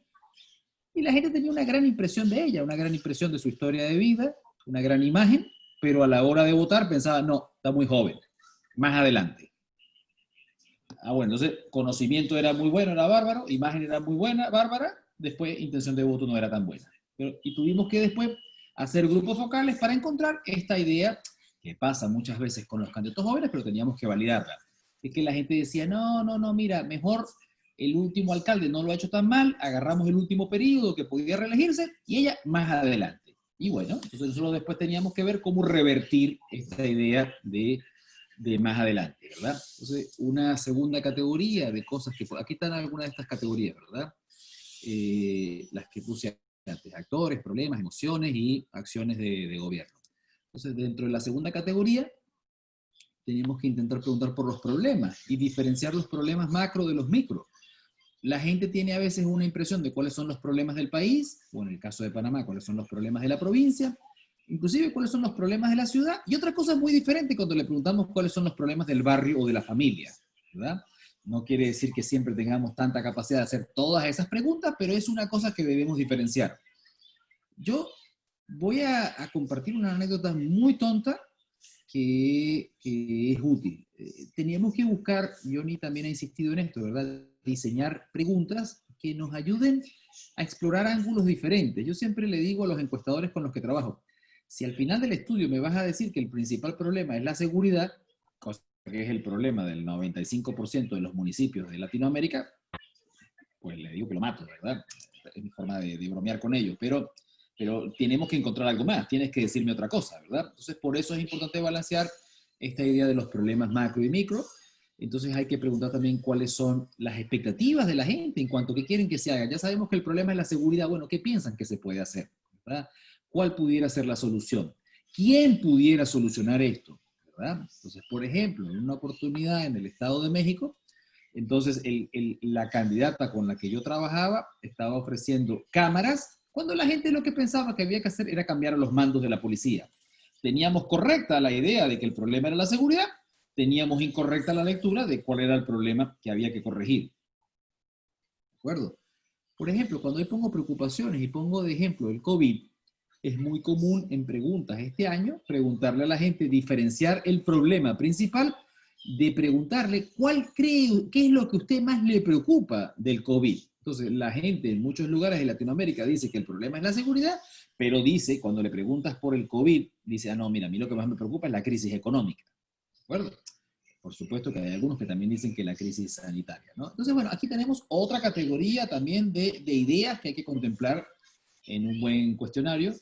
y la gente tenía una gran impresión de ella, una gran impresión de su historia de vida, una gran imagen, pero a la hora de votar pensaba, no, está muy joven, más adelante. Ah, bueno, entonces conocimiento era muy bueno, era bárbaro, imagen era muy buena, bárbara, después intención de voto no era tan buena. Y tuvimos que después hacer grupos focales para encontrar esta idea que pasa muchas veces con los candidatos jóvenes, pero teníamos que validarla. Es que la gente decía, no, mira, mejor el último alcalde no lo ha hecho tan mal, agarramos el último periodo que podía reelegirse y ella más adelante. Y bueno, entonces nosotros después teníamos que ver cómo revertir esta idea de más adelante, ¿verdad? Entonces, una segunda categoría de cosas que... Aquí están algunas de estas categorías, ¿verdad? Las que puse antes, actores, problemas, emociones y acciones de gobierno. Entonces, dentro de la segunda categoría, tenemos que intentar preguntar por los problemas y diferenciar los problemas macro de los micro. La gente tiene a veces una impresión de cuáles son los problemas del país, o en el caso de Panamá, cuáles son los problemas de la provincia, inclusive cuáles son los problemas de la ciudad, y otra cosa muy diferente cuando le preguntamos cuáles son los problemas del barrio o de la familia, ¿verdad? No quiere decir que siempre tengamos tanta capacidad de hacer todas esas preguntas, pero es una cosa que debemos diferenciar. Yo voy a compartir una anécdota muy tonta que es útil. Teníamos que buscar, Johnny también ha insistido en esto, ¿verdad? Diseñar preguntas que nos ayuden a explorar ángulos diferentes. Yo siempre le digo a los encuestadores con los que trabajo, si al final del estudio me vas a decir que el principal problema es la seguridad, cosa que es el problema del 95% de los municipios de Latinoamérica, pues le digo que lo mato, ¿verdad? Es mi forma de bromear con ellos, pero tenemos que encontrar algo más, tienes que decirme otra cosa, ¿verdad? Entonces, por eso es importante balancear esta idea de los problemas macro y micro. Entonces hay que preguntar también cuáles son las expectativas de la gente en cuanto a qué quieren que se haga. Ya sabemos que el problema es la seguridad. Bueno, ¿qué piensan que se puede hacer? ¿Verdad? ¿Cuál pudiera ser la solución? ¿Quién pudiera solucionar esto? ¿Verdad? Entonces, por ejemplo, en una oportunidad en el Estado de México, entonces la candidata con la que yo trabajaba estaba ofreciendo cámaras cuando la gente lo que pensaba que había que hacer era cambiar los mandos de la policía. Teníamos correcta la idea de que el problema era la seguridad, teníamos incorrecta la lectura de cuál era el problema que había que corregir. ¿De acuerdo? Por ejemplo, cuando yo pongo preocupaciones y pongo de ejemplo el COVID, es muy común en preguntas este año preguntarle a la gente, diferenciar el problema principal de preguntarle qué es lo que a usted más le preocupa del COVID. Entonces, la gente en muchos lugares de Latinoamérica dice que el problema es la seguridad, pero dice, cuando le preguntas por el COVID, dice, no, mira, a mí lo que más me preocupa es la crisis económica. ¿De acuerdo? Por supuesto que hay algunos que también dicen que la crisis sanitaria, ¿no? Entonces, bueno, aquí tenemos otra categoría también de ideas que hay que contemplar en un buen cuestionario.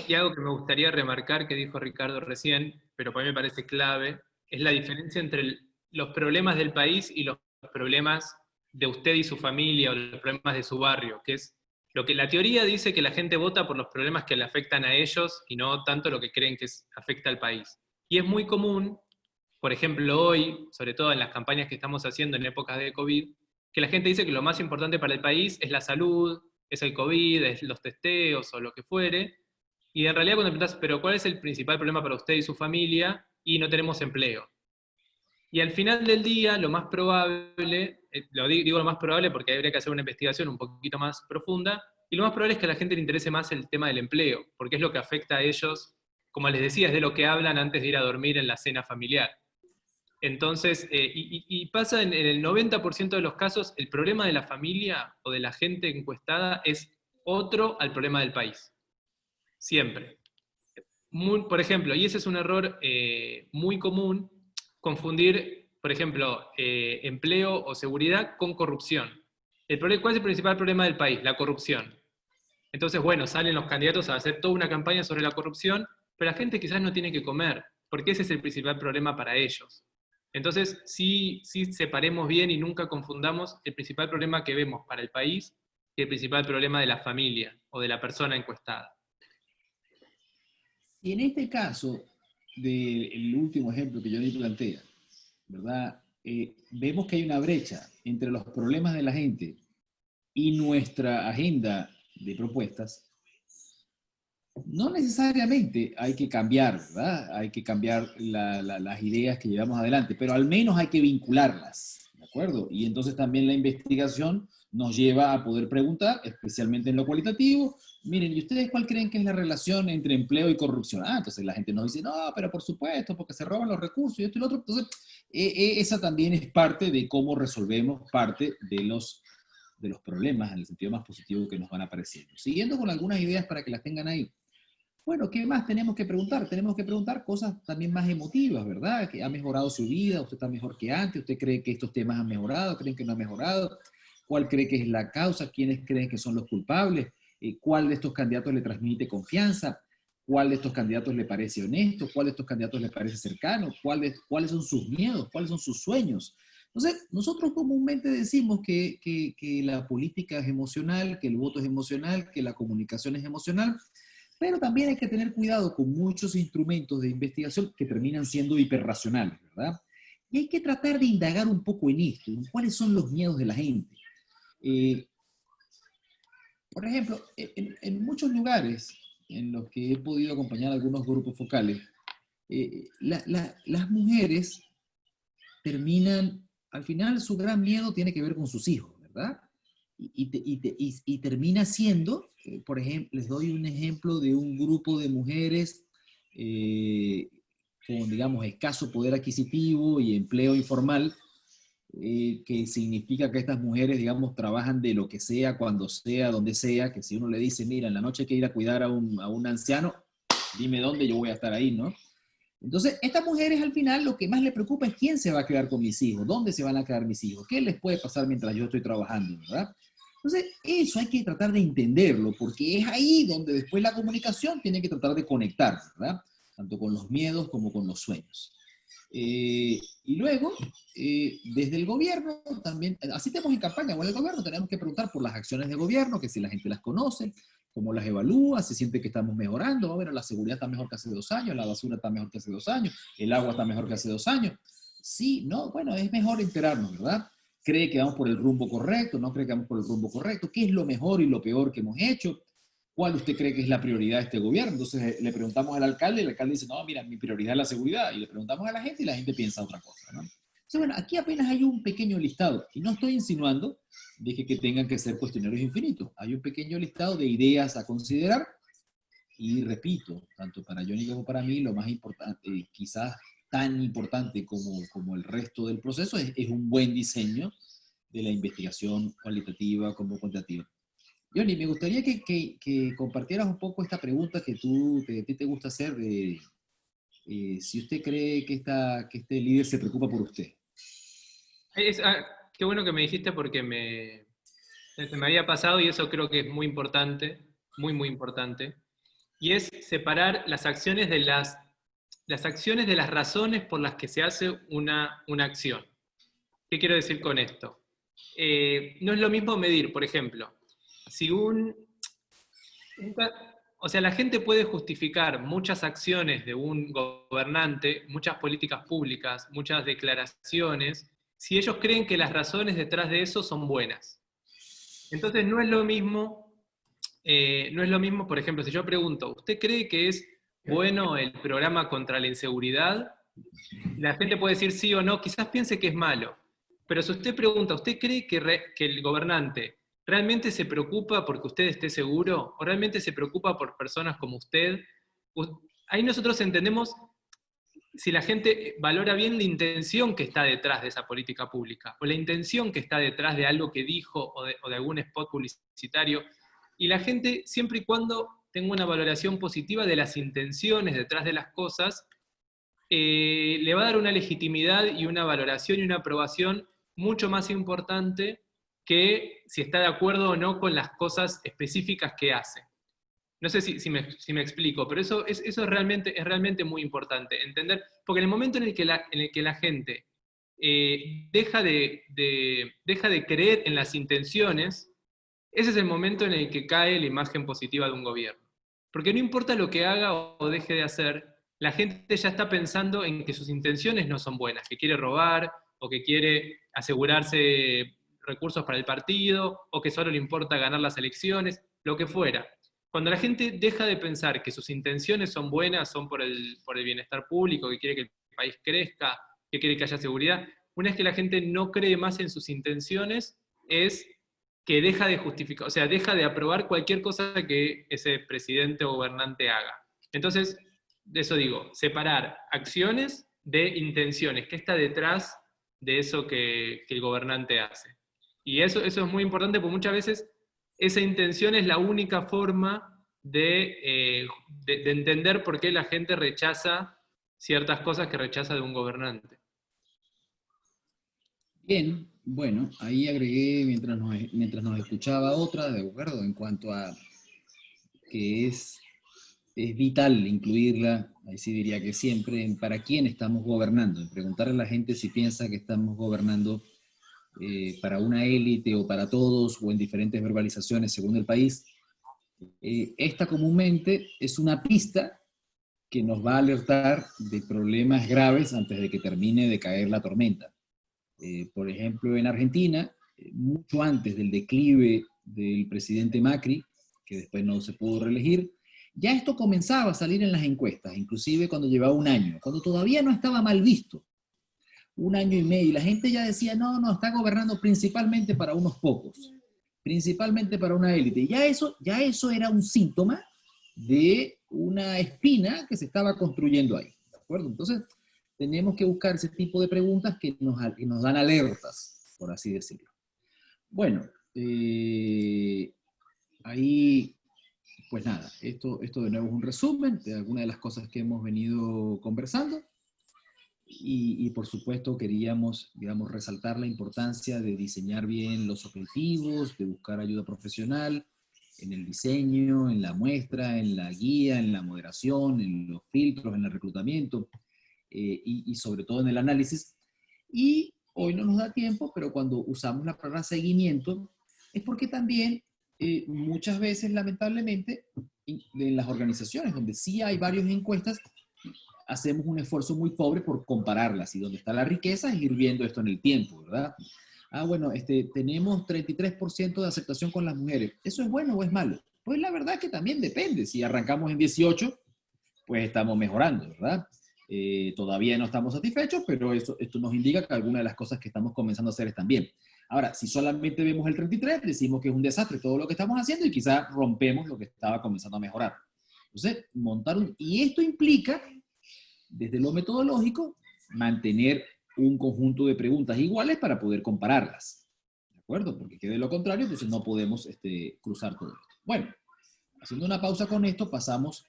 Y algo que me gustaría remarcar que dijo Ricardo recién, pero para mí me parece clave, es la diferencia entre los problemas del país y los problemas de usted y su familia, o los problemas de su barrio, que es lo que la teoría dice, que la gente vota por los problemas que le afectan a ellos y no tanto lo que creen que afecta al país. Y es muy común, por ejemplo hoy, sobre todo en las campañas que estamos haciendo en épocas de COVID, que la gente dice que lo más importante para el país es la salud, es el COVID, es los testeos o lo que fuere, y en realidad cuando preguntas, pero ¿cuál es el principal problema para usted y su familia? Y no tenemos empleo. Y al final del día, lo más probable, digo lo más probable porque habría que hacer una investigación un poquito más profunda, y lo más probable es que a la gente le interese más el tema del empleo, porque es lo que afecta a ellos, como les decía, es de lo que hablan antes de ir a dormir en la cena familiar. Entonces, y pasa en el 90% de los casos, el problema de la familia o de la gente encuestada es otro al problema del país. Siempre. Por ejemplo, y ese es un error muy común, confundir, por ejemplo, empleo o seguridad con corrupción. ¿Cuál es el principal problema del país? La corrupción. Entonces, bueno, salen los candidatos a hacer toda una campaña sobre la corrupción, pero la gente quizás no tiene que comer, porque ese es el principal problema para ellos. Entonces, sí separemos bien y nunca confundamos el principal problema que vemos para el país y el principal problema de la familia o de la persona encuestada. Y en este caso, del último ejemplo que Johnny plantea, ¿verdad? Vemos que hay una brecha entre los problemas de la gente y nuestra agenda de propuestas. No necesariamente hay que cambiar, ¿verdad? Hay que cambiar las ideas que llevamos adelante, pero al menos hay que vincularlas, ¿de acuerdo? Y entonces también la investigación nos lleva a poder preguntar, especialmente en lo cualitativo, miren, ¿y ustedes cuál creen que es la relación entre empleo y corrupción? Ah, entonces la gente nos dice, no, pero por supuesto, porque se roban los recursos y esto y lo otro. Entonces, esa también es parte de cómo resolvemos parte de los problemas, en el sentido más positivo que nos van apareciendo. Siguiendo con algunas ideas para que las tengan ahí. Bueno, ¿qué más tenemos que preguntar? Tenemos que preguntar cosas también más emotivas, ¿verdad? ¿Que ha mejorado su vida? ¿Usted está mejor que antes? ¿Usted cree que estos temas han mejorado? ¿Creen que no han mejorado? ¿Cuál cree que es la causa? ¿Quiénes creen que son los culpables? ¿Cuál de estos candidatos le transmite confianza? ¿Cuál de estos candidatos le parece honesto? ¿Cuál de estos candidatos le parece cercano? ¿Cuáles son sus miedos? ¿Cuáles son sus sueños? Entonces, nosotros comúnmente decimos que la política es emocional, que el voto es emocional, que la comunicación es emocional, pero también hay que tener cuidado con muchos instrumentos de investigación que terminan siendo hiperracionales, ¿verdad? Y hay que tratar de indagar un poco en esto, en cuáles son los miedos de la gente. Por ejemplo, en muchos lugares en los que he podido acompañar a algunos grupos focales, las mujeres terminan, al final su gran miedo tiene que ver con sus hijos, ¿verdad? Y termina siendo, por ejemplo, les doy un ejemplo de un grupo de mujeres con, digamos, escaso poder adquisitivo y empleo informal, que significa que estas mujeres, digamos, trabajan de lo que sea, cuando sea, donde sea, que si uno le dice, mira, en la noche hay que ir a cuidar a un anciano, dime dónde, yo voy a estar ahí, ¿no? Entonces, estas mujeres al final lo que más les preocupa es quién se va a quedar con mis hijos, dónde se van a quedar mis hijos, qué les puede pasar mientras yo estoy trabajando, ¿verdad? Entonces, eso hay que tratar de entenderlo, porque es ahí donde después la comunicación tiene que tratar de conectar, ¿verdad? Tanto con los miedos como con los sueños. Y luego, desde el gobierno también, así tenemos en campaña con el gobierno, tenemos que preguntar por las acciones de gobierno, que si la gente las conoce, cómo las evalúa, si siente que estamos mejorando. Bueno, la seguridad está mejor que hace 2 años, la basura está mejor que hace 2 años, el agua está mejor que hace 2 años. Sí, no, bueno, es mejor enterarnos, ¿verdad? ¿Cree que vamos por el rumbo correcto? ¿No cree que vamos por el rumbo correcto? ¿Qué es lo mejor y lo peor que hemos hecho? ¿Cuál usted cree que es la prioridad de este gobierno? Entonces le preguntamos al alcalde y el alcalde dice, no, mira, mi prioridad es la seguridad. Y le preguntamos a la gente y la gente piensa otra cosa, ¿no? Entonces, bueno, aquí apenas hay un pequeño listado. Y no estoy insinuando de que tengan que ser cuestionarios infinitos. Hay un pequeño listado de ideas a considerar. Y repito, tanto para Johnny como para mí, lo más importante, quizás tan importante como el resto del proceso, es un buen diseño de la investigación cualitativa como cuantitativa. Johnny, me gustaría que compartieras un poco esta pregunta que a ti te gusta hacer de si usted cree que este líder se preocupa por usted. Qué bueno que me dijiste porque se me había pasado y eso creo que es muy importante, muy, muy importante, y es separar las acciones de las razones por las que se hace una acción. ¿Qué quiero decir con esto? No es lo mismo medir, por ejemplo, si o sea, la gente puede justificar muchas acciones de un gobernante, muchas políticas públicas, muchas declaraciones, si ellos creen que las razones detrás de eso son buenas. Entonces no es lo mismo, por ejemplo, si yo pregunto, ¿usted cree que es bueno el programa contra la inseguridad? La gente puede decir sí o no, quizás piense que es malo. Pero si usted pregunta, ¿usted cree que el gobernante ¿realmente se preocupa porque usted esté seguro? ¿O realmente se preocupa por personas como usted? Ahí nosotros entendemos si la gente valora bien la intención que está detrás de esa política pública, o la intención que está detrás de algo que dijo, o de algún spot publicitario, y la gente, siempre y cuando tenga una valoración positiva de las intenciones detrás de las cosas, le va a dar una legitimidad y una valoración y una aprobación mucho más importante que si está de acuerdo o no con las cosas específicas que hace. No sé si me explico, pero eso es realmente muy importante, entender, porque en el momento en el que la gente deja de creer en las intenciones, ese es el momento en el que cae la imagen positiva de un gobierno. Porque no importa lo que haga o deje de hacer, la gente ya está pensando en que sus intenciones no son buenas, que quiere robar, o que quiere asegurarse recursos para el partido, o que solo le importa ganar las elecciones, lo que fuera. Cuando la gente deja de pensar que sus intenciones son buenas, son por el bienestar público, que quiere que el país crezca, que quiere que haya seguridad, una vez que la gente no cree más en sus intenciones, es que deja de justificar, o sea, deja de aprobar cualquier cosa que ese presidente o gobernante haga. Entonces, de eso digo, separar acciones de intenciones, ¿qué está detrás de eso que el gobernante hace? Y eso es muy importante porque muchas veces esa intención es la única forma de entender por qué la gente rechaza ciertas cosas que rechaza de un gobernante. Bien, bueno, ahí agregué mientras nos escuchaba otra, de acuerdo, en cuanto a que es vital incluirla, ahí sí diría que siempre, en para quién estamos gobernando, en preguntarle a la gente si piensa que estamos gobernando para una élite o para todos, o en diferentes verbalizaciones según el país. Esta comúnmente es una pista que nos va a alertar de problemas graves antes de que termine de caer la tormenta. Por ejemplo, en Argentina, mucho antes del declive del presidente Macri, que después no se pudo reelegir, ya esto comenzaba a salir en las encuestas, inclusive cuando llevaba un año, cuando todavía no estaba mal visto, un año y medio, y la gente ya decía, no, no, está gobernando principalmente para unos pocos, principalmente para una élite. Ya eso era un síntoma de una espina que se estaba construyendo ahí, ¿de acuerdo? Entonces, tenemos que buscar ese tipo de preguntas que nos dan alertas, por así decirlo. Bueno, ahí, pues nada, esto de nuevo es un resumen de algunas de las cosas que hemos venido conversando. Y por supuesto queríamos, digamos, resaltar la importancia de diseñar bien los objetivos, de buscar ayuda profesional en el diseño, en la muestra, en la guía, en la moderación, en los filtros, en el reclutamiento y sobre todo en el análisis. Y hoy no nos da tiempo, pero cuando usamos la palabra seguimiento es porque también muchas veces, lamentablemente, en las organizaciones donde sí hay varias encuestas, hacemos un esfuerzo muy pobre por compararlas, y donde está la riqueza es ir viendo esto en el tiempo, ¿verdad? Ah, bueno, tenemos 33% de aceptación con las mujeres. ¿Eso es bueno o es malo? Pues la verdad que también depende. Si arrancamos en 18, pues estamos mejorando, ¿verdad? Todavía no estamos satisfechos, pero esto nos indica que algunas de las cosas que estamos comenzando a hacer están bien. Ahora, si solamente vemos el 33, decimos que es un desastre todo lo que estamos haciendo y quizás rompemos lo que estaba comenzando a mejorar. Entonces, y esto implica, desde lo metodológico, mantener un conjunto de preguntas iguales para poder compararlas. ¿De acuerdo? Porque que de lo contrario, entonces no podemos cruzar todo esto. Bueno, haciendo una pausa con esto, pasamos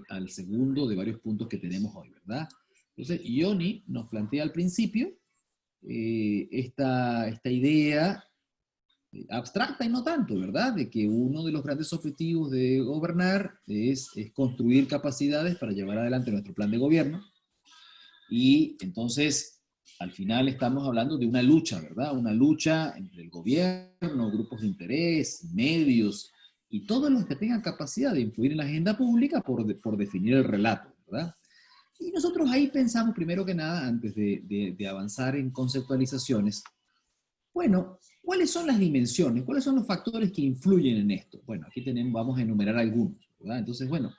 al segundo de varios puntos que tenemos hoy, ¿verdad? Entonces, Ioni nos plantea al principio esta idea abstracta y no tanto, ¿verdad? De que uno de los grandes objetivos de gobernar es construir capacidades para llevar adelante nuestro plan de gobierno. Y entonces, al final estamos hablando de una lucha, ¿verdad? Una lucha entre el gobierno, grupos de interés, medios, y todos los que tengan capacidad de influir en la agenda pública por definir el relato, ¿verdad? Y nosotros ahí pensamos, primero que nada, antes de avanzar en conceptualizaciones, bueno, ¿cuáles son las dimensiones? ¿Cuáles son los factores que influyen en esto? Bueno, aquí vamos a enumerar algunos, ¿verdad? Entonces, bueno,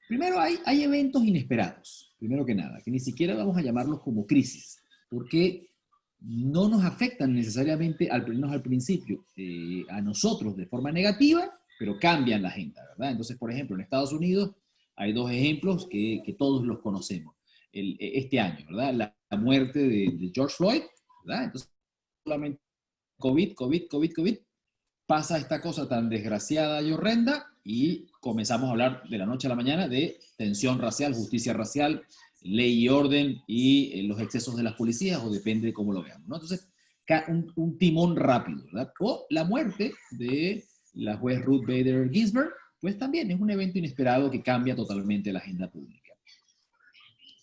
primero hay eventos inesperados, primero que nada, que ni siquiera vamos a llamarlos como crisis, porque no nos afectan necesariamente, al menos al principio, a nosotros de forma negativa, pero cambian la agenda, ¿verdad? Entonces, por ejemplo, en Estados Unidos hay dos ejemplos que todos los conocemos. Este año, ¿verdad? La muerte de George Floyd, ¿verdad? Entonces, solamente COVID, pasa esta cosa tan desgraciada y horrenda y comenzamos a hablar de la noche a la mañana de tensión racial, justicia racial, ley y orden y los excesos de las policías, o depende de cómo lo veamos, ¿no? Entonces, un timón rápido, ¿verdad? O la muerte de la juez Ruth Bader Ginsburg, pues también es un evento inesperado que cambia totalmente la agenda pública.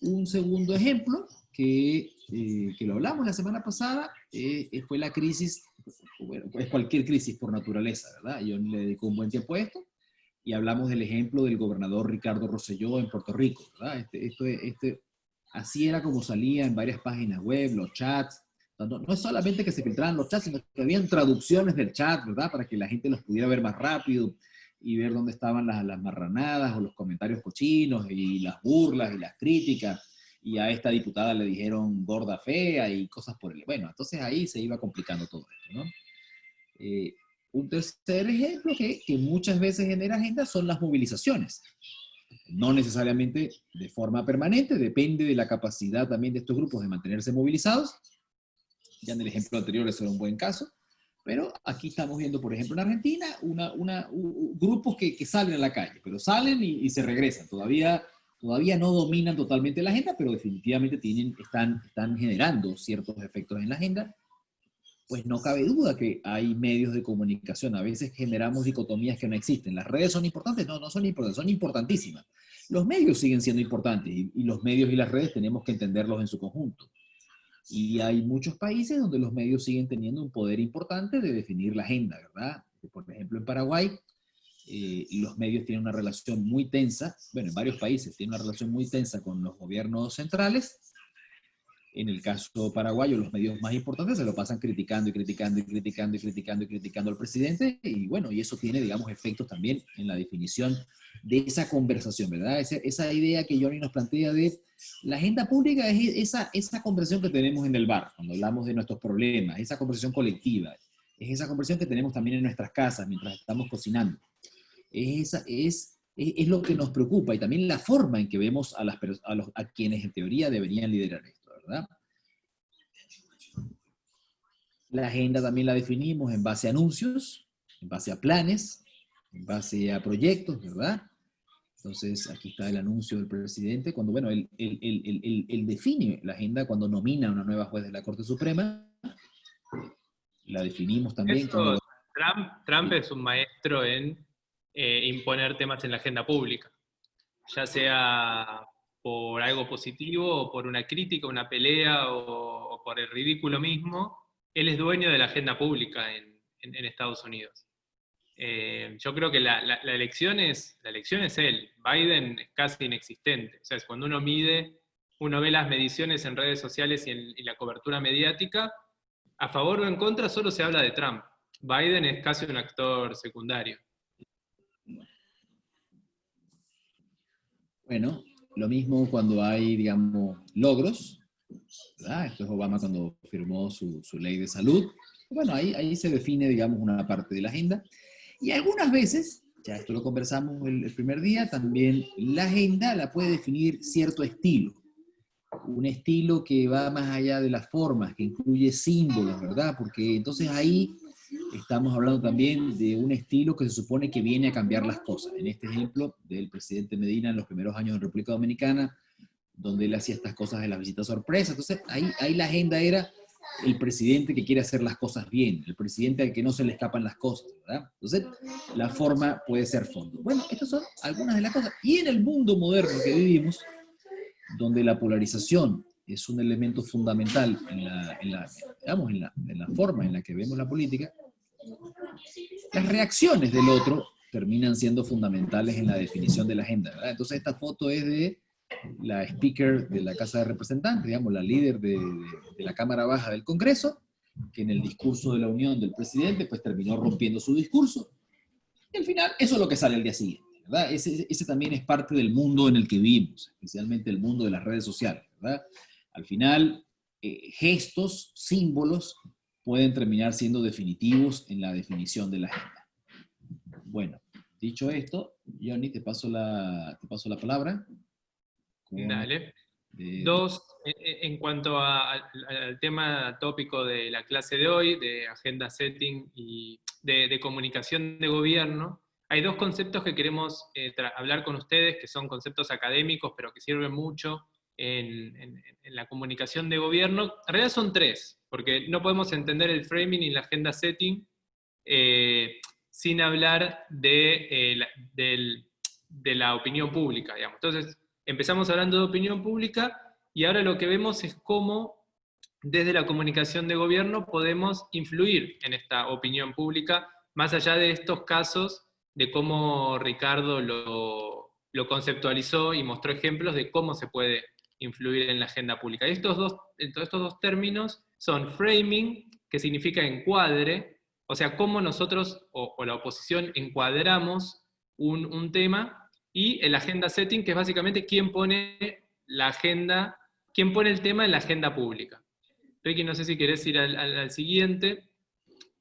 Un segundo ejemplo, que lo hablamos la semana pasada, fue la crisis, bueno, es cualquier crisis por naturaleza, ¿verdad? Yo le dedico un buen tiempo a esto, y hablamos del ejemplo del gobernador Ricardo Rosselló en Puerto Rico, ¿verdad? Así era como salía en varias páginas web, los chats. No es solamente que se filtraban los chats, sino que habían traducciones del chat, ¿verdad? Para que la gente los pudiera ver más rápido y ver dónde estaban las marranadas o los comentarios cochinos y las burlas y las críticas. Y a esta diputada le dijeron gorda fea y cosas por el... Bueno, entonces ahí se iba complicando todo esto, ¿no? Un tercer ejemplo que muchas veces genera agenda son las movilizaciones. No necesariamente de forma permanente, depende de la capacidad también de estos grupos de mantenerse movilizados. Ya en el ejemplo anterior eso era un buen caso, pero aquí estamos viendo, por ejemplo, en Argentina, grupos que salen a la calle, pero salen y se regresan. Todavía no dominan totalmente la agenda, pero definitivamente están generando ciertos efectos en la agenda. Pues no cabe duda que hay medios de comunicación. A veces generamos dicotomías que no existen. ¿Las redes son importantes? No son importantes, son importantísimas. Los medios siguen siendo importantes y los medios y las redes tenemos que entenderlos en su conjunto. Y hay muchos países donde los medios siguen teniendo un poder importante de definir la agenda, ¿verdad? Por ejemplo, en Paraguay, los medios tienen una relación muy tensa, bueno, en varios países tienen una relación muy tensa con los gobiernos centrales. En el caso paraguayo, los medios más importantes se lo pasan criticando al presidente, y bueno, y eso tiene, digamos, efectos también en la definición de esa conversación, ¿verdad? Esa idea que Johnny nos plantea de la agenda pública es esa conversación que tenemos en el bar, cuando hablamos de nuestros problemas, esa conversación colectiva, es esa conversación que tenemos también en nuestras casas mientras estamos cocinando. Es lo que nos preocupa, y también la forma en que vemos a quienes en teoría deberían liderar esto, ¿verdad? La agenda también la definimos en base a anuncios, en base a planes, en base a proyectos, ¿verdad? Entonces, aquí está el anuncio del presidente, cuando, bueno, él define la agenda cuando nomina a una nueva juez de la Corte Suprema. La definimos también como... Trump es un maestro en imponer temas en la agenda pública, ya sea por algo positivo, o por una crítica, una pelea, o por el ridículo mismo. Él es dueño de la agenda pública en Estados Unidos. Yo creo que la elección es él. Biden es casi inexistente. O sea, es cuando uno ve las mediciones en redes sociales y la cobertura mediática, a favor o en contra solo se habla de Trump. Biden es casi un actor secundario. Bueno, lo mismo cuando hay, digamos, logros, ¿verdad? Esto es Obama cuando firmó su ley de salud. Bueno, ahí se define, digamos, una parte de la agenda. Y algunas veces, ya esto lo conversamos el primer día, también la agenda la puede definir cierto estilo. Un estilo que va más allá de las formas, que incluye símbolos, ¿verdad? Porque entonces ahí estamos hablando también de un estilo que se supone que viene a cambiar las cosas. En este ejemplo del presidente Medina en los primeros años de República Dominicana, donde él hacía estas cosas de la visita sorpresa. Entonces ahí la agenda era el presidente que quiere hacer las cosas bien, el presidente al que no se le escapan las cosas, ¿verdad? Entonces, la forma puede ser fondo. Bueno, estas son algunas de las cosas. Y en el mundo moderno que vivimos, donde la polarización es un elemento fundamental en la forma en la que vemos la política, las reacciones del otro terminan siendo fundamentales en la definición de la agenda, ¿verdad? Entonces, esta foto es de la speaker de la Casa de Representantes, digamos, la líder de la Cámara Baja del Congreso, que en el discurso de la Unión del presidente, pues terminó rompiendo su discurso. Y al final, eso es lo que sale al día siguiente, ¿verdad? Ese también es parte del mundo en el que vivimos, especialmente el mundo de las redes sociales, ¿verdad? Al final, gestos, símbolos, pueden terminar siendo definitivos en la definición de la agenda. Bueno, dicho esto, Johnny, te paso la palabra. Dale. En cuanto al tema tópico de la clase de hoy, de agenda setting y de comunicación de gobierno, hay dos conceptos que queremos hablar con ustedes, que son conceptos académicos, pero que sirven mucho en la comunicación de gobierno. En realidad son tres, porque no podemos entender el framing y la agenda setting sin hablar de la opinión pública, digamos. Entonces, empezamos hablando de opinión pública y ahora lo que vemos es cómo desde la comunicación de gobierno podemos influir en esta opinión pública, más allá de estos casos de cómo Ricardo lo conceptualizó y mostró ejemplos de cómo se puede influir en la agenda pública. Y estos dos términos son framing, que significa encuadre, o sea, cómo nosotros o la oposición encuadramos un tema, y el agenda setting, que es básicamente quién pone la agenda, quién pone el tema en la agenda pública. Ricky, no sé si querés ir al siguiente.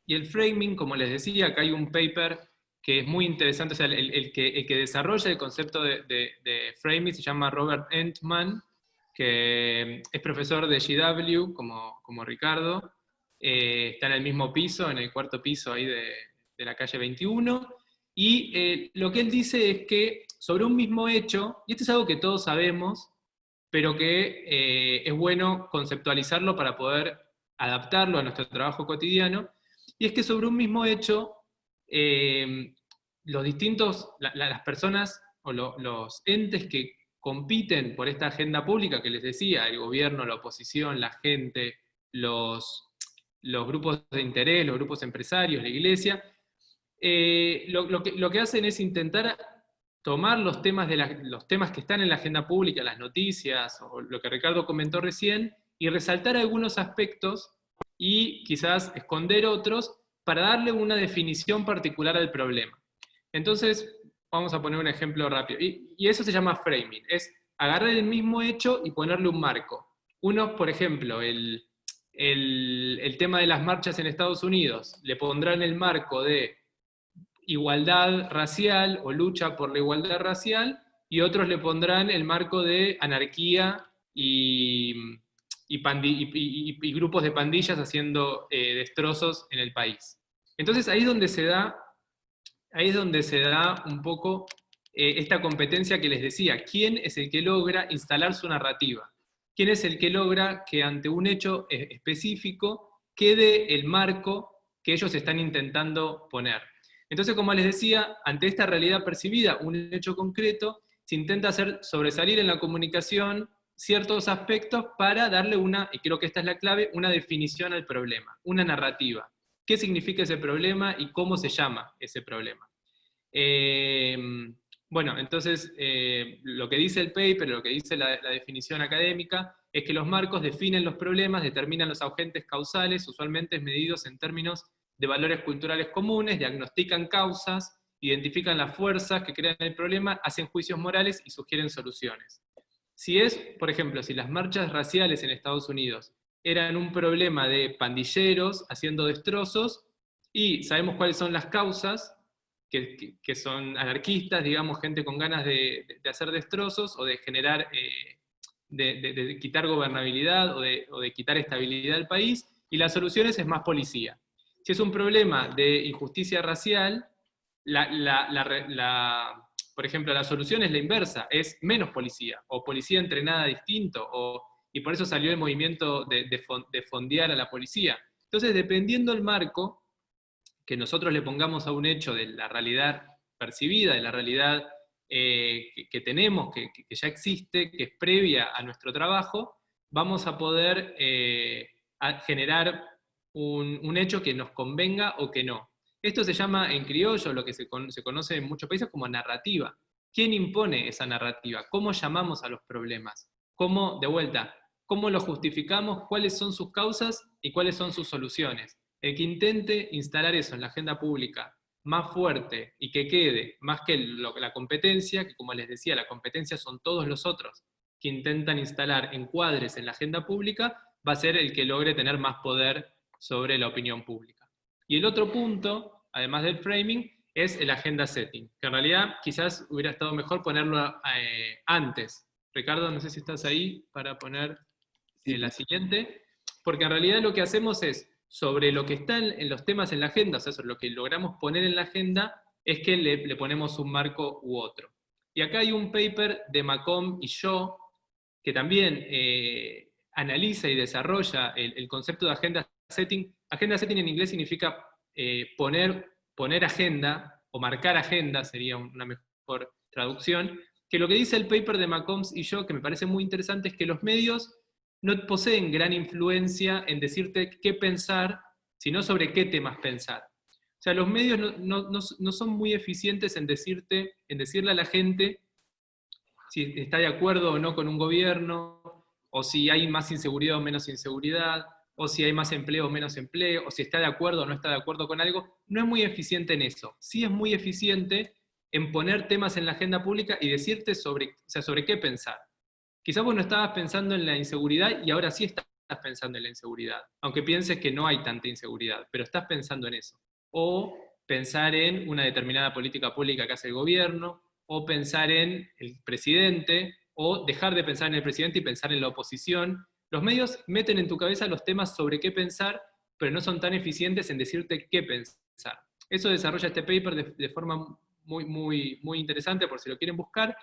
Y el framing, como les decía, acá hay un paper que es muy interesante, o sea, el que desarrolla el concepto de framing se llama Robert Entman, que es profesor de GW, como Ricardo, está en el mismo piso, en el cuarto piso ahí de la calle 21, y lo que él dice es que sobre un mismo hecho, y esto es algo que todos sabemos, pero que es bueno conceptualizarlo para poder adaptarlo a nuestro trabajo cotidiano, y es que sobre un mismo hecho, las personas o los entes que compiten por esta agenda pública que les decía, el gobierno, la oposición, la gente, los grupos de interés, los grupos empresarios, la iglesia, lo que hacen es intentar tomar los temas que están en la agenda pública, las noticias, o lo que Ricardo comentó recién, y resaltar algunos aspectos y quizás esconder otros para darle una definición particular al problema. Entonces, vamos a poner un ejemplo rápido. Y eso se llama framing, es agarrar el mismo hecho y ponerle un marco. Uno, por ejemplo, el tema de las marchas en Estados Unidos, le pondrán el marco de igualdad racial o lucha por la igualdad racial, y otros le pondrán el marco de anarquía y grupos de pandillas haciendo destrozos en el país. Entonces ahí es donde se da un poco esta competencia que les decía. ¿Quién es el que logra instalar su narrativa? ¿Quién es el que logra que ante un hecho específico quede el marco que ellos están intentando poner? Entonces, como les decía, ante esta realidad percibida, un hecho concreto, se intenta hacer sobresalir en la comunicación ciertos aspectos para darle y creo que esta es la clave, una definición al problema, una narrativa. ¿Qué significa ese problema y cómo se llama ese problema? Bueno, entonces, lo que dice el paper, lo que dice la definición académica, es que los marcos definen los problemas, determinan los agentes causales, usualmente medidos en términos de valores culturales comunes, diagnostican causas, identifican las fuerzas que crean el problema, hacen juicios morales y sugieren soluciones. Si por ejemplo, si las marchas raciales en Estados Unidos eran un problema de pandilleros haciendo destrozos, y sabemos cuáles son las causas, que son anarquistas, digamos, gente con ganas de hacer destrozos, o de generar, de quitar gobernabilidad, o de quitar estabilidad al país, y las soluciones es más policía. Si es un problema de injusticia racial, por ejemplo, la solución es la inversa, es menos policía, o policía entrenada distinto, y por eso salió el movimiento de fondear a la policía. Entonces, dependiendo del marco que nosotros le pongamos a un hecho de la realidad percibida, de la realidad que tenemos, que ya existe, que es previa a nuestro trabajo, vamos a poder generar un hecho que nos convenga o que no. Esto se llama en criollo, lo que se conoce en muchos países como narrativa. ¿Quién impone esa narrativa? ¿Cómo llamamos a los problemas? ¿Cómo, de vuelta, cómo lo justificamos? ¿Cuáles son sus causas y cuáles son sus soluciones? El que intente instalar eso en la agenda pública más fuerte y que quede, más que la competencia, que como les decía, la competencia son todos los otros que intentan instalar encuadres en la agenda pública, va a ser el que logre tener más poder sobre la opinión pública. Y el otro punto, además del framing, es el agenda setting, que en realidad quizás hubiera estado mejor ponerlo antes. Ricardo, no sé si estás ahí para poner la siguiente, porque en realidad lo que hacemos es, sobre lo que está en los temas en la agenda, o sea, sobre lo que logramos poner en la agenda, es que le ponemos un marco u otro. Y acá hay un paper de Macomb y Shaw, que también analiza y desarrolla el concepto de agenda setting. Agenda setting en inglés significa poner agenda, o marcar agenda, sería una mejor traducción, que lo que dice el paper de Macomb y Shaw, que me parece muy interesante, es que los medios no poseen gran influencia en decirte qué pensar, sino sobre qué temas pensar. O sea, los medios no son muy eficientes en decirle a la gente si está de acuerdo o no con un gobierno, o si hay más inseguridad o menos inseguridad, o si hay más empleo o menos empleo, o si está de acuerdo o no está de acuerdo con algo. No es muy eficiente en eso. Sí es muy eficiente en poner temas en la agenda pública y decirte sobre qué pensar. Quizás vos no estabas pensando en la inseguridad y ahora sí estás pensando en la inseguridad, aunque pienses que no hay tanta inseguridad, pero estás pensando en eso. O pensar en una determinada política pública que hace el gobierno, o pensar en el presidente, o dejar de pensar en el presidente y pensar en la oposición. Los medios meten en tu cabeza los temas sobre qué pensar, pero no son tan eficientes en decirte qué pensar. Eso desarrolla este paper de forma muy interesante, por si lo quieren buscar,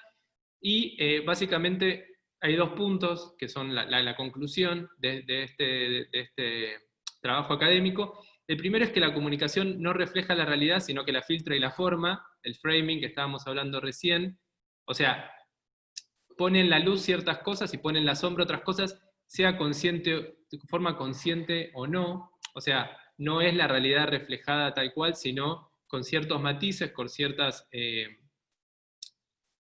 y básicamente hay dos puntos que son la conclusión de este trabajo académico. El primero es que la comunicación no refleja la realidad, sino que la filtra y la forma, el framing que estábamos hablando recién. O sea, pone en la luz ciertas cosas y pone en la sombra otras cosas, sea consciente, de forma consciente o no. O sea, no es la realidad reflejada tal cual, sino con ciertos matices, con ciertas...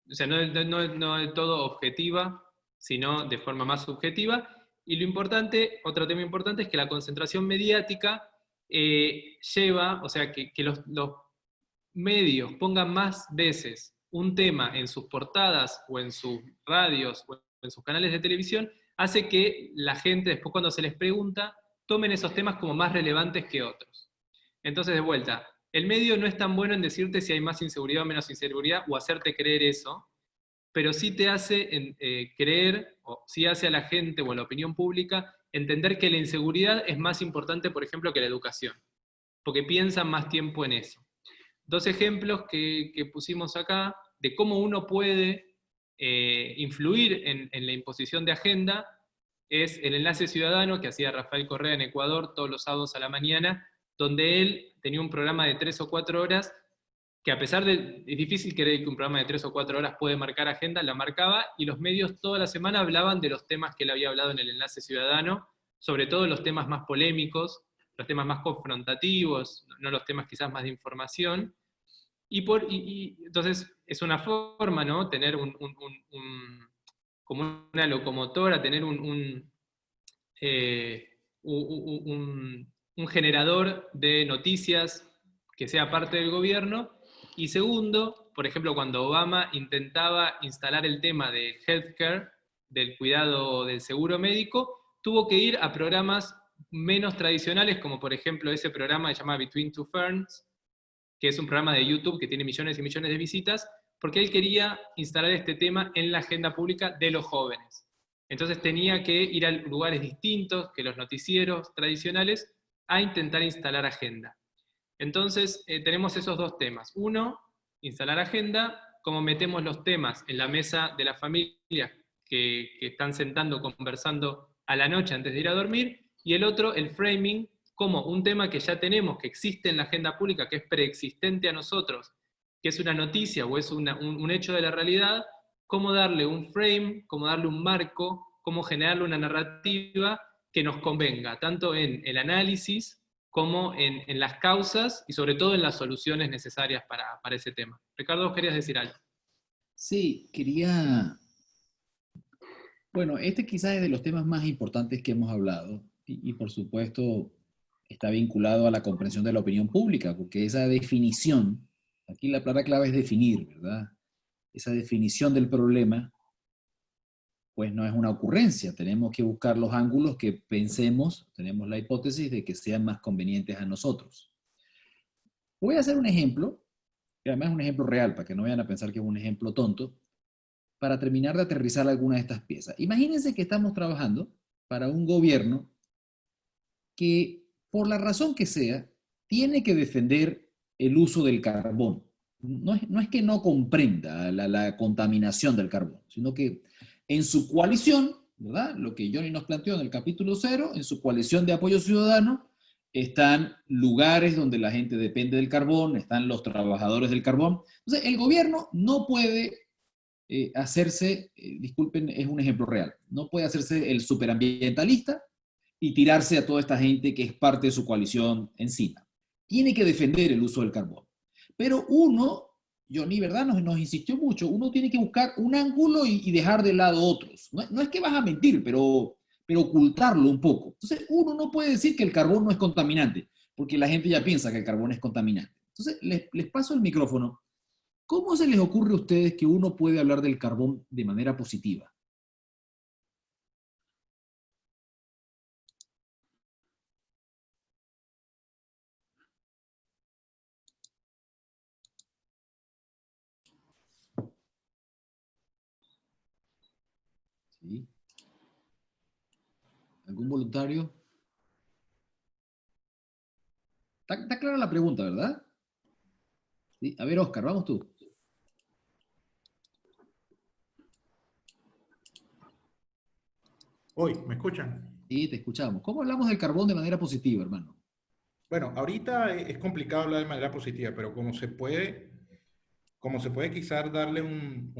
o sea, no de todo objetiva, sino de forma más subjetiva. Y lo importante, otro tema importante, es que la concentración mediática lleva, o sea, que los medios pongan más veces un tema en sus portadas o en sus radios o en sus canales de televisión, hace que la gente, después cuando se les pregunta, tomen esos temas como más relevantes que otros. Entonces, de vuelta, el medio no es tan bueno en decirte si hay más inseguridad o menos inseguridad, o hacerte creer eso, pero sí te hace creer, o sí hace a la gente o a la opinión pública entender que la inseguridad es más importante, por ejemplo, que la educación, porque piensan más tiempo en eso. Dos ejemplos que pusimos acá de cómo uno puede influir en la imposición de agenda es el enlace ciudadano que hacía Rafael Correa en Ecuador todos los sábados a la mañana, donde él tenía un programa de 3 o 4 horas que, a pesar de, es difícil creer que un programa de 3 o 4 horas puede marcar agenda, la marcaba, y los medios toda la semana hablaban de los temas que él había hablado en el enlace ciudadano, sobre todo los temas más polémicos, los temas más confrontativos, no los temas quizás más de información. Y entonces es una forma, ¿no? Tener como una locomotora, tener un generador de noticias que sea parte del gobierno. Y segundo, por ejemplo, cuando Obama intentaba instalar el tema de healthcare, del cuidado del seguro médico, tuvo que ir a programas menos tradicionales, como por ejemplo ese programa que se llama Between Two Ferns, que es un programa de YouTube que tiene millones y millones de visitas, porque él quería instalar este tema en la agenda pública de los jóvenes. Entonces tenía que ir a lugares distintos que los noticieros tradicionales a intentar instalar agenda. Entonces tenemos esos dos temas. Uno, instalar agenda, cómo metemos los temas en la mesa de la familia que están sentando, conversando a la noche antes de ir a dormir. Y el otro, el framing, como un tema que ya tenemos, que existe en la agenda pública, que es preexistente a nosotros, que es una noticia o es un hecho de la realidad, cómo darle un frame, cómo darle un marco, cómo generarle una narrativa que nos convenga, tanto en el análisis como en las causas y sobre todo en las soluciones necesarias para ese tema. Ricardo, ¿vos querías decir algo? Sí, quería... Bueno, este quizás es de los temas más importantes que hemos hablado y por supuesto está vinculado a la comprensión de la opinión pública, porque esa definición, aquí la palabra clave es definir, ¿verdad? Esa definición del problema pues no es una ocurrencia. Tenemos que buscar los ángulos que pensemos, tenemos la hipótesis de que sean más convenientes a nosotros. Voy a hacer un ejemplo, que además es un ejemplo real, para que no vayan a pensar que es un ejemplo tonto, para terminar de aterrizar alguna de estas piezas. Imagínense que estamos trabajando para un gobierno que, por la razón que sea, tiene que defender el uso del carbón. No es que no comprenda la contaminación del carbón, sino que en su coalición, ¿verdad? Lo que Johnny nos planteó en el capítulo 0, en su coalición de apoyo ciudadano, están lugares donde la gente depende del carbón, están los trabajadores del carbón. Entonces, el gobierno no puede hacerse, disculpen, es un ejemplo real, no puede hacerse el superambientalista y tirarse a toda esta gente que es parte de su coalición encima. Tiene que defender el uso del carbón. Pero uno, Johnny, ¿verdad? Nos insistió mucho, uno tiene que buscar un ángulo y dejar de lado otros. No es que vas a mentir, pero ocultarlo un poco. Entonces, uno no puede decir que el carbón no es contaminante, porque la gente ya piensa que el carbón es contaminante. Entonces, les paso el micrófono. ¿Cómo se les ocurre a ustedes que uno puede hablar del carbón de manera positiva? ¿Sí? ¿Algún voluntario? Está clara la pregunta, ¿verdad? ¿Sí? A ver, Oscar, vamos tú. Hoy, ¿me escuchan? Sí, te escuchamos. ¿Cómo hablamos del carbón de manera positiva, hermano? Bueno, ahorita es complicado hablar de manera positiva, pero como se puede quizás darle un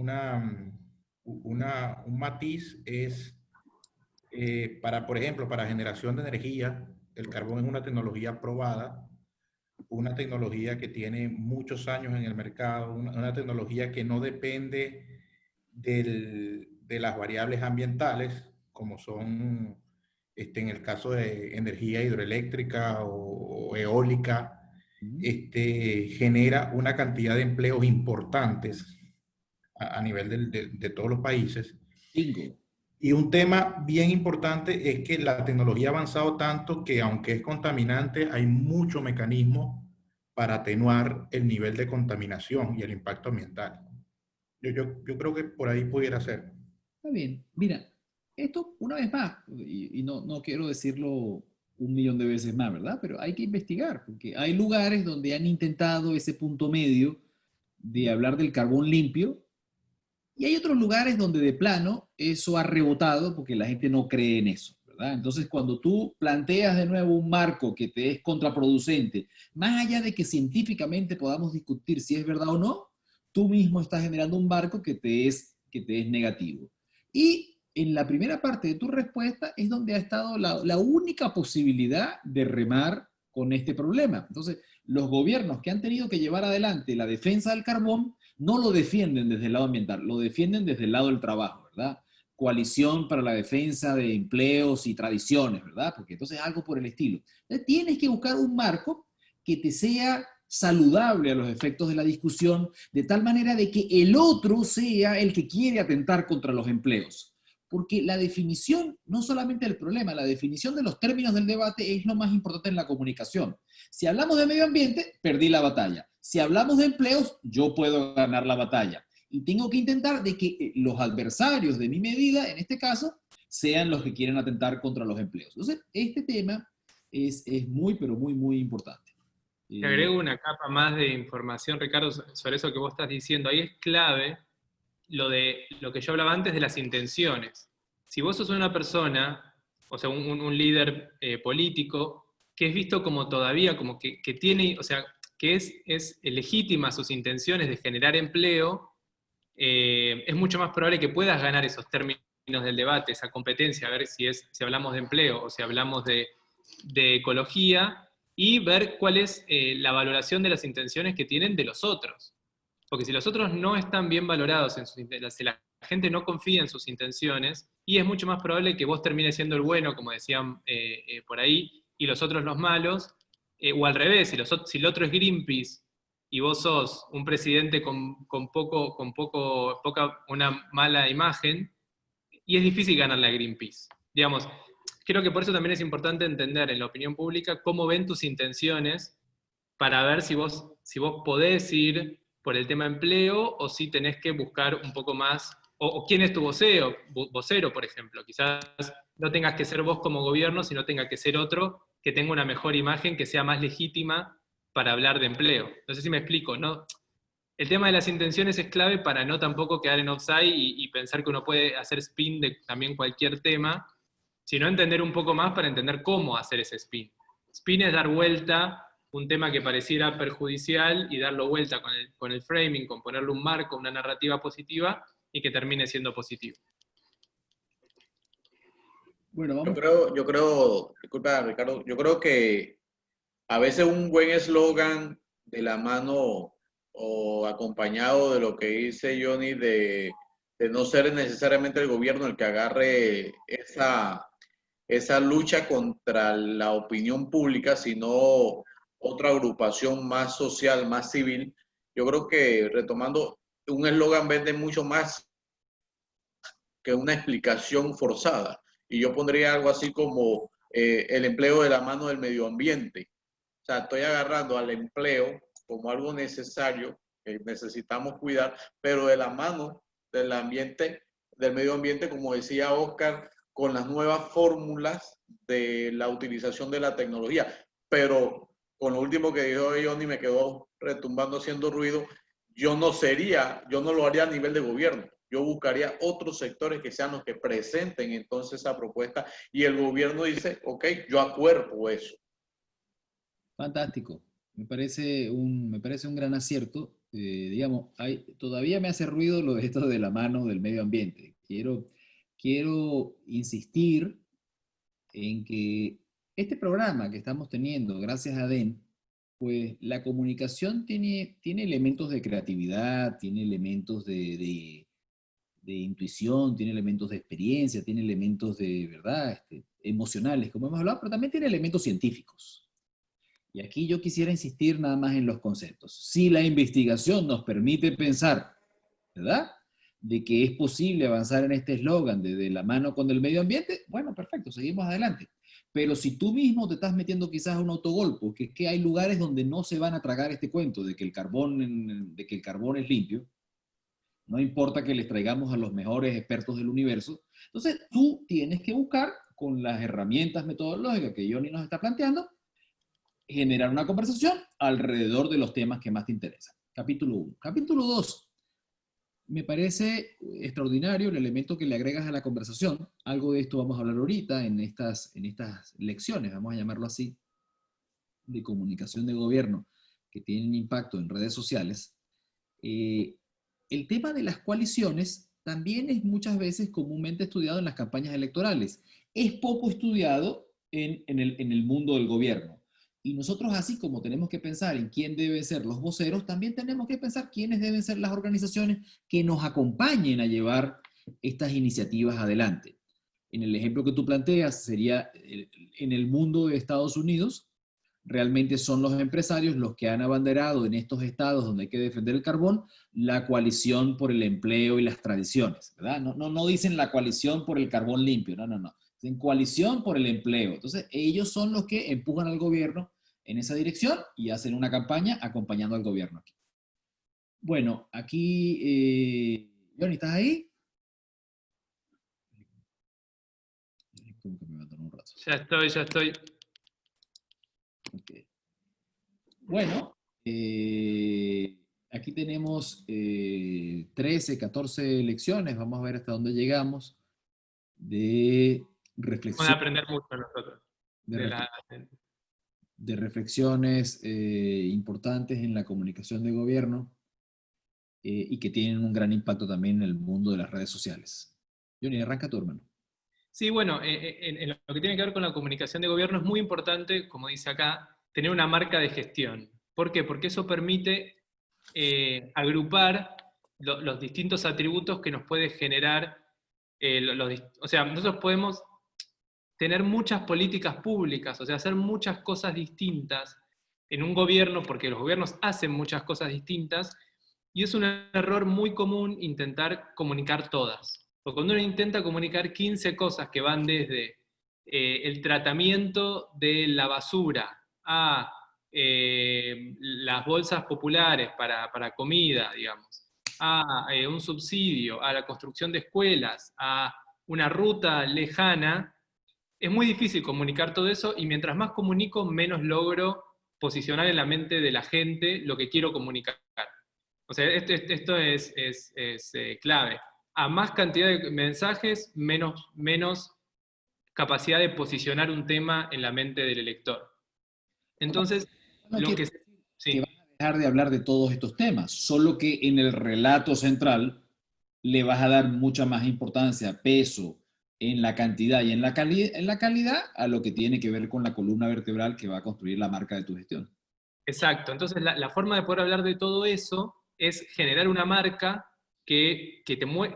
matiz es para, por ejemplo, para generación de energía, el carbón es una tecnología probada, una tecnología que tiene muchos años en el mercado, una tecnología que no depende de las variables ambientales, como son en el caso de energía hidroeléctrica o eólica, genera una cantidad de empleos importantes a nivel de todos los países. Bingo. Y un tema bien importante es que la tecnología ha avanzado tanto que aunque es contaminante, hay muchos mecanismos para atenuar el nivel de contaminación y el impacto ambiental. Yo creo que por ahí pudiera ser. Está bien. Mira, esto una vez más, y no quiero decirlo 1.000.000 de veces más, ¿verdad? Pero hay que investigar, porque hay lugares donde han intentado ese punto medio de hablar del carbón limpio, y hay otros lugares donde de plano eso ha rebotado porque la gente no cree en eso, ¿verdad? Entonces, cuando tú planteas de nuevo un marco que te es contraproducente, más allá de que científicamente podamos discutir si es verdad o no, tú mismo estás generando un marco que te es negativo. Y en la primera parte de tu respuesta es donde ha estado la única posibilidad de remar con este problema. Entonces, los gobiernos que han tenido que llevar adelante la defensa del carbón no lo defienden desde el lado ambiental, lo defienden desde el lado del trabajo, ¿verdad? Coalición para la defensa de empleos y tradiciones, ¿verdad? Porque entonces algo por el estilo. Entonces, tienes que buscar un marco que te sea saludable a los efectos de la discusión, de tal manera de que el otro sea el que quiere atentar contra los empleos. Porque la definición, no solamente del problema, la definición de los términos del debate es lo más importante en la comunicación. Si hablamos de medio ambiente, perdí la batalla. Si hablamos de empleos, yo puedo ganar la batalla. Y tengo que intentar de que los adversarios de mi medida, en este caso, sean los que quieren atentar contra los empleos. Entonces, este tema es muy, pero muy, muy importante. Te agrego una capa más de información, Ricardo, sobre eso que vos estás diciendo. Ahí es clave lo que yo hablaba antes de las intenciones. Si vos sos una persona, o sea, un líder político, que es visto como todavía, como que tiene, o sea, que es legítima sus intenciones de generar empleo, es mucho más probable que puedas ganar esos términos del debate, esa competencia, a ver si hablamos de empleo o si hablamos de ecología, y ver cuál es la valoración de las intenciones que tienen de los otros. Porque si los otros no están bien valorados en sus intenciones, si la gente no confía en sus intenciones, y es mucho más probable que vos termines siendo el bueno, como decían por ahí, y los otros los malos, o al revés, si el otro es Greenpeace y vos sos un presidente con poca, una mala imagen, y es difícil ganarle a Greenpeace. Digamos, creo que por eso también es importante entender en la opinión pública cómo ven tus intenciones para ver si vos podés ir por el tema empleo o si tenés que buscar un poco más, o quién es tu vocero, por ejemplo. Quizás no tengas que ser vos como gobierno, sino tenga que ser otro que tenga una mejor imagen, que sea más legítima para hablar de empleo. No sé si me explico, ¿no? El tema de las intenciones es clave para no tampoco quedar en offside y pensar que uno puede hacer spin de también cualquier tema, sino entender un poco más para entender cómo hacer ese spin. Spin es dar vuelta un tema que pareciera perjudicial y darlo vuelta con el framing, con ponerle un marco, una narrativa positiva y que termine siendo positivo. Bueno, vamos. Yo creo, disculpa Ricardo, yo creo que a veces un buen eslogan de la mano o acompañado de lo que dice Johnny de no ser necesariamente el gobierno el que agarre esa lucha contra la opinión pública, sino otra agrupación más social, más civil. Yo creo que retomando, un eslogan vende mucho más que una explicación forzada. Y yo pondría algo así como el empleo de la mano del medio ambiente. O sea, estoy agarrando al empleo como algo necesario que necesitamos cuidar, pero de la mano del ambiente, del medio ambiente, como decía Oscar, con las nuevas fórmulas de la utilización de la tecnología. Pero con lo último que dijo Johnny me quedó retumbando, haciendo ruido. Yo no lo haría a nivel de gobierno. Yo buscaría otros sectores que sean los que presenten entonces esa propuesta y el gobierno dice, ok, yo acuerpo eso. Fantástico. Me parece un gran acierto. Digamos, todavía me hace ruido lo de esto de la mano del medio ambiente. Quiero insistir en que este programa que estamos teniendo, gracias a DEN, pues la comunicación tiene elementos de creatividad, tiene elementos de intuición, tiene elementos de experiencia, tiene elementos de, ¿verdad?, emocionales, como hemos hablado, pero también tiene elementos científicos. Y aquí yo quisiera insistir nada más en los conceptos. Si la investigación nos permite pensar, ¿verdad?, de que es posible avanzar en este eslogan de la mano con el medio ambiente, bueno, perfecto, seguimos adelante. Pero si tú mismo te estás metiendo quizás a un autogolpe, que es que hay lugares donde no se van a tragar este cuento de que el carbón es limpio, no importa que les traigamos a los mejores expertos del universo, entonces tú tienes que buscar con las herramientas metodológicas que Johnny nos está planteando, generar una conversación alrededor de los temas que más te interesan. Capítulo 1. Capítulo 2. Me parece extraordinario el elemento que le agregas a la conversación. Algo de esto vamos a hablar ahorita en estas lecciones, vamos a llamarlo así, de comunicación de gobierno que tienen impacto en redes sociales. El tema de las coaliciones también es muchas veces comúnmente estudiado en las campañas electorales. Es poco estudiado en el mundo del gobierno. Y nosotros, así como tenemos que pensar en quién deben ser los voceros, también tenemos que pensar quiénes deben ser las organizaciones que nos acompañen a llevar estas iniciativas adelante. En el ejemplo que tú planteas, sería en el mundo de Estados Unidos, realmente son los empresarios los que han abanderado en estos estados donde hay que defender el carbón, la coalición por el empleo y las tradiciones, ¿verdad? No dicen la coalición por el carbón limpio, no. Dicen coalición por el empleo. Entonces, ellos son los que empujan al gobierno en esa dirección y hacen una campaña acompañando al gobierno aquí. Bueno, aquí, Johnny, ¿estás ahí? Como que me mataron un rato. Ya estoy. Okay. Bueno, aquí tenemos 13, 14 lecciones, vamos a ver hasta dónde llegamos, de reflexión. Vamos a aprender mucho nosotros. De reflexiones importantes en la comunicación de gobierno y que tienen un gran impacto también en el mundo de las redes sociales. Johnny, arranca tu hermano. Sí, bueno, en lo que tiene que ver con la comunicación de gobierno es muy importante, como dice acá, tener una marca de gestión. ¿Por qué? Porque eso permite agrupar los distintos atributos que nos puede generar, o sea, nosotros podemos tener muchas políticas públicas, o sea, hacer muchas cosas distintas en un gobierno, porque los gobiernos hacen muchas cosas distintas, y es un error muy común intentar comunicar todas. Porque cuando uno intenta comunicar 15 cosas que van desde el tratamiento de la basura a las bolsas populares para comida, digamos, a un subsidio, a la construcción de escuelas, a una ruta lejana, es muy difícil comunicar todo eso, y mientras más comunico, menos logro posicionar en la mente de la gente lo que quiero comunicar. O sea, esto es clave. A más cantidad de mensajes, menos capacidad de posicionar un tema en la mente del elector. Entonces, No lo quiere que... decir que Sí, van a dejar de hablar de todos estos temas, solo que en el relato central le vas a dar mucha más importancia, peso en la cantidad y en la calidad a lo que tiene que ver con la columna vertebral que va a construir la marca de tu gestión. exacto. Entonces, la forma de poder hablar de todo eso es generar una marca que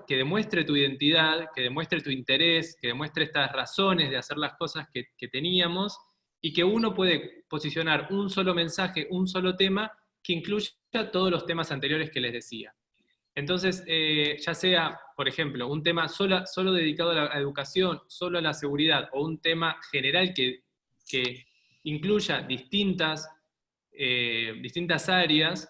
demuestre tu identidad, que demuestre tu interés, que demuestre estas razones de hacer las cosas que teníamos, y que uno puede posicionar un solo mensaje, un solo tema, que incluya todos los temas anteriores que les decía. Entonces, ya sea, por ejemplo, un tema solo dedicado a la educación, solo a la seguridad, o un tema general que incluya distintas áreas,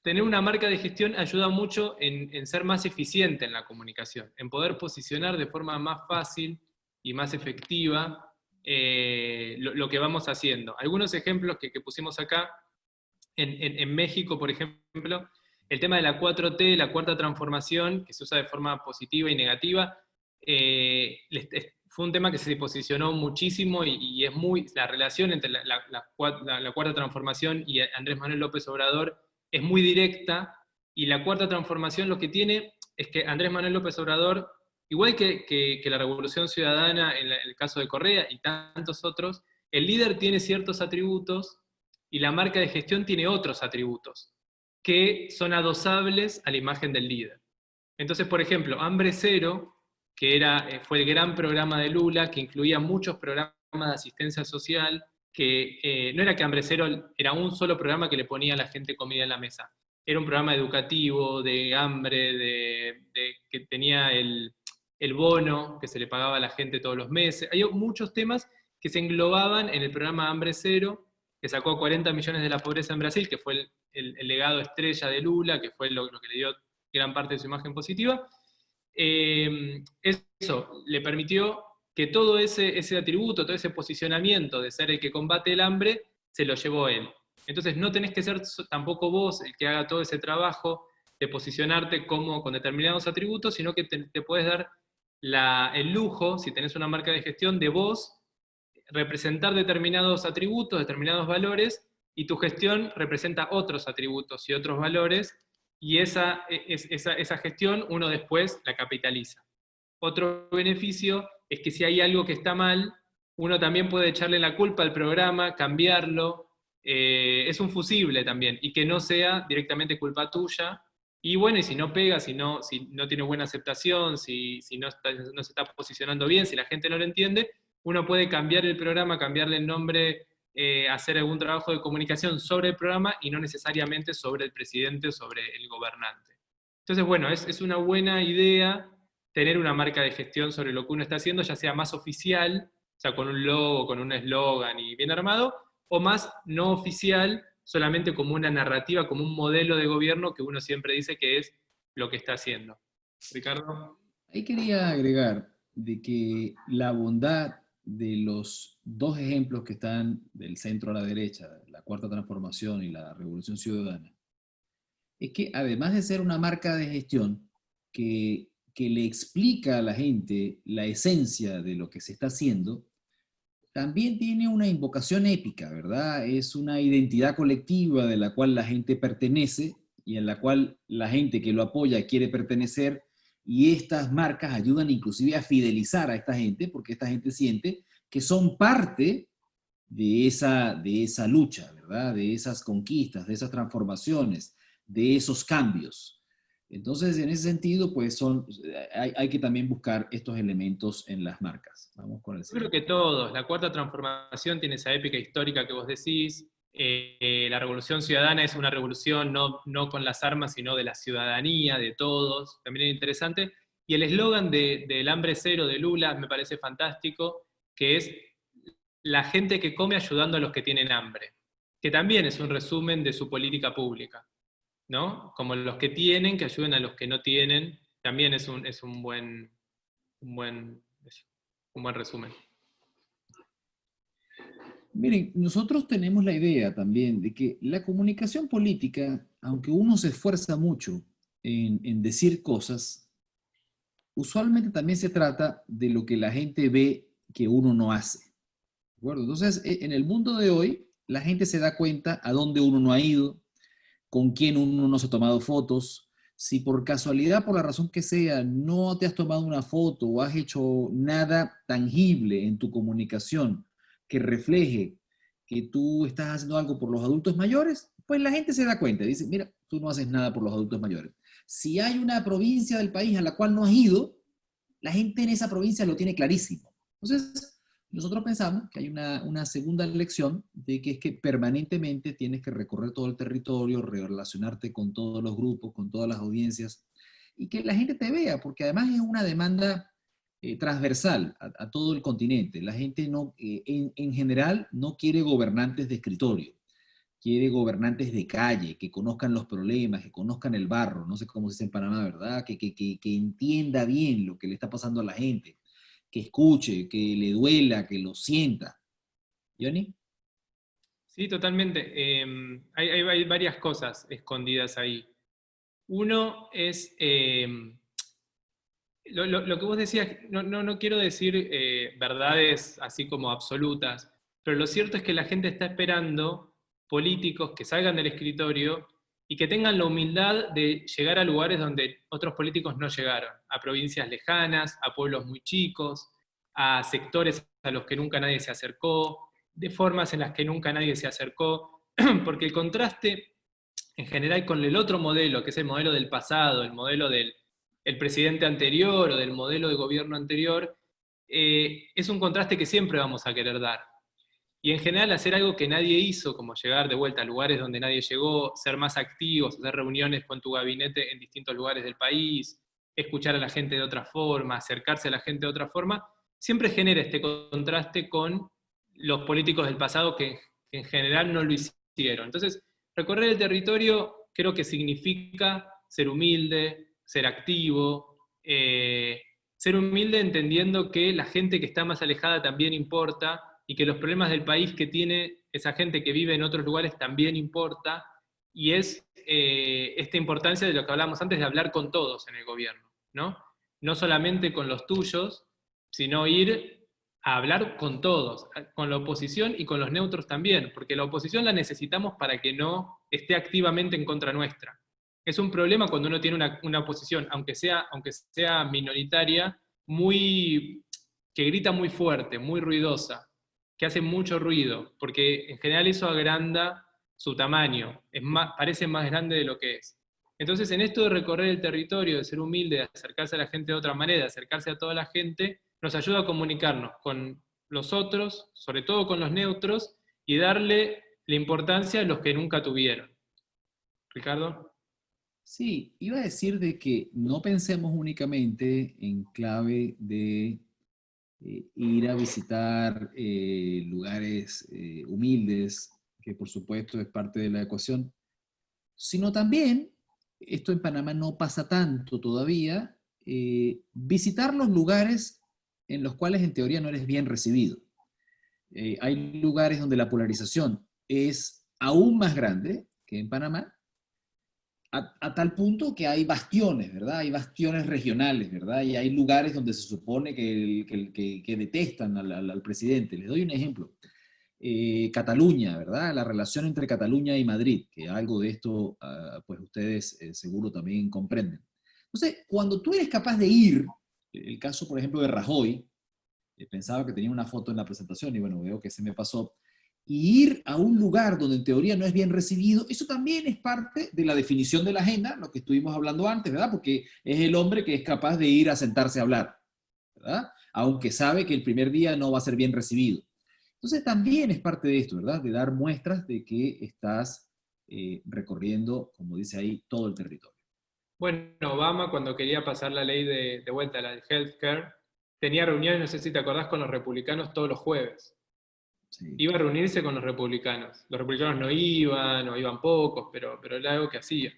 tener una marca de gestión ayuda mucho en ser más eficiente en la comunicación, en poder posicionar de forma más fácil y más efectiva lo que vamos haciendo. Algunos ejemplos que pusimos acá, en México, por ejemplo, el tema de la 4T, la cuarta transformación, que se usa de forma positiva y negativa, fue un tema que se posicionó muchísimo, y es la relación entre la cuarta transformación y Andrés Manuel López Obrador es muy directa, y la cuarta transformación lo que tiene es que Andrés Manuel López Obrador, igual que la Revolución Ciudadana en el caso de Correa y tantos otros, el líder tiene ciertos atributos y la marca de gestión tiene otros atributos que son adosables a la imagen del líder. Entonces, por ejemplo, Hambre Cero, que fue el gran programa de Lula, que incluía muchos programas de asistencia social, que no era que Hambre Cero era un solo programa que le ponía a la gente comida en la mesa. Era un programa educativo, de hambre, que tenía el bono que se le pagaba a la gente todos los meses. Hay muchos temas que se englobaban en el programa Hambre Cero, que sacó a 40 millones de la pobreza en Brasil, que fue el legado estrella de Lula, que fue lo que le dio gran parte de su imagen positiva. Eso le permitió que todo ese atributo, todo ese posicionamiento de ser el que combate el hambre, se lo llevó él. Entonces no tenés que ser tampoco vos el que haga todo ese trabajo de posicionarte con determinados atributos, sino que te puedes dar el lujo, si tenés una marca de gestión, de vos representar determinados atributos, determinados valores, y tu gestión representa otros atributos y otros valores, y esa gestión uno después la capitaliza. Otro beneficio es que si hay algo que está mal, uno también puede echarle la culpa al programa, cambiarlo, es un fusible también, y que no sea directamente culpa tuya. Y bueno, y si no pega, si no tiene buena aceptación, si no se está posicionando bien, si la gente no lo entiende, uno puede cambiar el programa, cambiarle el nombre, hacer algún trabajo de comunicación sobre el programa y no necesariamente sobre el presidente o sobre el gobernante. Entonces, bueno, es una buena idea tener una marca de gestión sobre lo que uno está haciendo, ya sea más oficial, o sea, con un logo, con un eslogan y bien armado, o más no oficial, solamente como una narrativa, como un modelo de gobierno que uno siempre dice que es lo que está haciendo. Ricardo. Ahí quería agregar de que la bondad de los dos ejemplos que están del centro a la derecha, la cuarta transformación y la revolución ciudadana, es que además de ser una marca de gestión que le explica a la gente la esencia de lo que se está haciendo, también tiene una invocación épica, ¿verdad? Es una identidad colectiva de la cual la gente pertenece y en la cual la gente que lo apoya quiere pertenecer, y estas marcas ayudan inclusive a fidelizar a esta gente porque esta gente siente que son parte de esa lucha, ¿verdad? De esas conquistas, de esas transformaciones, de esos cambios. Entonces, en ese sentido, pues hay que también buscar estos elementos en las marcas. Vamos con el Yo creo siguiente. que todos. La cuarta transformación tiene esa épica histórica que vos decís. La revolución ciudadana es una revolución no con las armas, sino de la ciudadanía, de todos. También es interesante. Y el eslogan del hambre cero de Lula me parece fantástico, que es la gente que come ayudando a los que tienen hambre, que también es un resumen de su política pública, ¿no? Como los que tienen que ayuden a los que no tienen, también es un buen resumen. Miren, nosotros tenemos la idea también de que la comunicación política, aunque uno se esfuerza mucho en decir cosas, usualmente también se trata de lo que la gente ve que uno no hace. ¿De acuerdo? Entonces, en el mundo de hoy, la gente se da cuenta a dónde uno no ha ido, con quién uno no se ha tomado fotos. Si por casualidad, por la razón que sea, no te has tomado una foto o has hecho nada tangible en tu comunicación que refleje que tú estás haciendo algo por los adultos mayores, pues la gente se da cuenta y dice, mira, tú no haces nada por los adultos mayores. Si hay una provincia del país a la cual no has ido, la gente en esa provincia lo tiene clarísimo. Entonces, nosotros pensamos que hay una segunda lección de que es que permanentemente tienes que recorrer todo el territorio, relacionarte con todos los grupos, con todas las audiencias, y que la gente te vea, porque además es una demanda transversal a todo el continente. La gente no, en general no quiere gobernantes de escritorio, quiere gobernantes de calle, que conozcan los problemas, que conozcan el barro, no sé cómo se dice en Panamá, ¿verdad? Que entienda bien lo que le está pasando a la gente, que escuche, que le duela, que lo sienta. ¿Johnny? Sí, totalmente. Hay varias cosas escondidas ahí. Uno es, lo que vos decías, no quiero decir verdades así como absolutas, pero lo cierto es que la gente está esperando políticos que salgan del escritorio y que tengan la humildad de llegar a lugares donde otros políticos no llegaron, a provincias lejanas, a pueblos muy chicos, a sectores a los que nunca nadie se acercó, de formas en las que nunca nadie se acercó, porque el contraste en general con el otro modelo, que es el modelo del pasado, el modelo del presidente anterior o del modelo de gobierno anterior, es un contraste que siempre vamos a querer dar. Y en general hacer algo que nadie hizo, como llegar de vuelta a lugares donde nadie llegó, ser más activos, hacer reuniones con tu gabinete en distintos lugares del país, escuchar a la gente de otra forma, acercarse a la gente de otra forma, siempre genera este contraste con los políticos del pasado que en general no lo hicieron. Entonces, recorrer el territorio creo que significa ser humilde, ser activo, ser humilde entendiendo que la gente que está más alejada también importa y que los problemas del país que tiene esa gente que vive en otros lugares también importa, y es esta importancia de lo que hablábamos antes de hablar con todos en el gobierno, ¿no? No solamente con los tuyos, sino ir a hablar con todos, con la oposición y con los neutros también, porque la oposición la necesitamos para que no esté activamente en contra nuestra. Es un problema cuando uno tiene una oposición, aunque sea minoritaria, que grita muy fuerte, muy ruidosa, que hace mucho ruido, porque en general eso agranda su tamaño, parece más grande de lo que es. Entonces, en esto de recorrer el territorio, de ser humilde, de acercarse a la gente de otra manera, de acercarse a toda la gente, nos ayuda a comunicarnos con los otros, sobre todo con los neutros, y darle la importancia a los que nunca tuvieron. Ricardo. Sí, iba a decir de que no pensemos únicamente en clave de ir a visitar lugares humildes, que por supuesto es parte de la ecuación, sino también, esto en Panamá no pasa tanto todavía, visitar los lugares en los cuales en teoría no eres bien recibido. Hay lugares donde la polarización es aún más grande que en Panamá, a tal punto que hay bastiones, ¿verdad? Hay bastiones regionales, ¿verdad? Y hay lugares donde se supone que detestan al presidente. Les doy un ejemplo. Cataluña, ¿verdad? La relación entre Cataluña y Madrid, que algo de esto, pues ustedes seguro también comprenden. Entonces, cuando tú eres capaz de ir, el caso, por ejemplo, de Rajoy, pensaba que tenía una foto en la presentación y bueno, veo que se me pasó, y ir a un lugar donde en teoría no es bien recibido, eso también es parte de la definición de la agenda, lo que estuvimos hablando antes, ¿verdad? Porque es el hombre que es capaz de ir a sentarse a hablar, ¿verdad? Aunque sabe que el primer día no va a ser bien recibido. Entonces también es parte de esto, ¿verdad? De dar muestras de que estás recorriendo, como dice ahí, todo el territorio. Bueno, Obama cuando quería pasar la ley de vuelta, la del healthcare, tenía reuniones, no sé si te acordás, con los republicanos todos los jueves. Sí. Iba a reunirse con los republicanos. Los republicanos no iban, o iban pocos, pero era algo que hacía.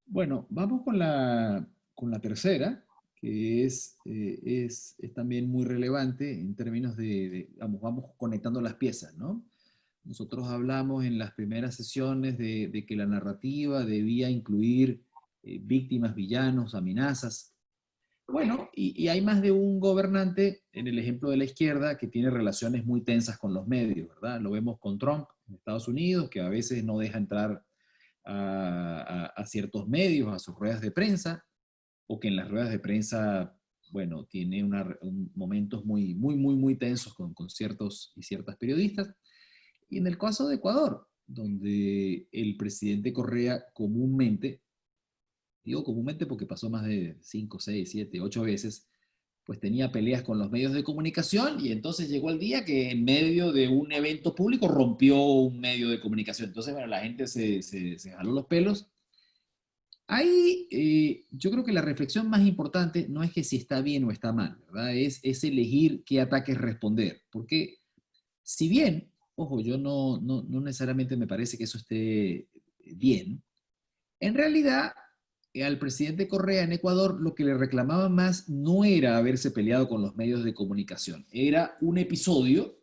Bueno, vamos con la tercera, que es también muy relevante en términos vamos conectando las piezas, ¿no? Nosotros hablamos en las primeras sesiones de que la narrativa debía incluir víctimas, villanos, amenazas. Bueno, y hay más de un gobernante, en el ejemplo de la izquierda, que tiene relaciones muy tensas con los medios, ¿verdad? Lo vemos con Trump en Estados Unidos, que a veces no deja entrar a ciertos medios, a sus ruedas de prensa, o que en las ruedas de prensa, bueno, tiene momentos muy tensos con ciertos y ciertas periodistas. Y en el caso de Ecuador, donde el presidente Correa comúnmente, digo comúnmente porque pasó más de 5, 6, 7, 8 veces, pues tenía peleas con los medios de comunicación y entonces llegó el día que en medio de un evento público rompió un medio de comunicación. Entonces, bueno, la gente se jaló los pelos. Ahí yo creo que la reflexión más importante no es que si está bien o está mal, ¿verdad? Es elegir qué ataques responder. Porque si bien, ojo, yo no necesariamente me parece que eso esté bien, en realidad al presidente Correa en Ecuador lo que le reclamaba más no era haberse peleado con los medios de comunicación, era un episodio,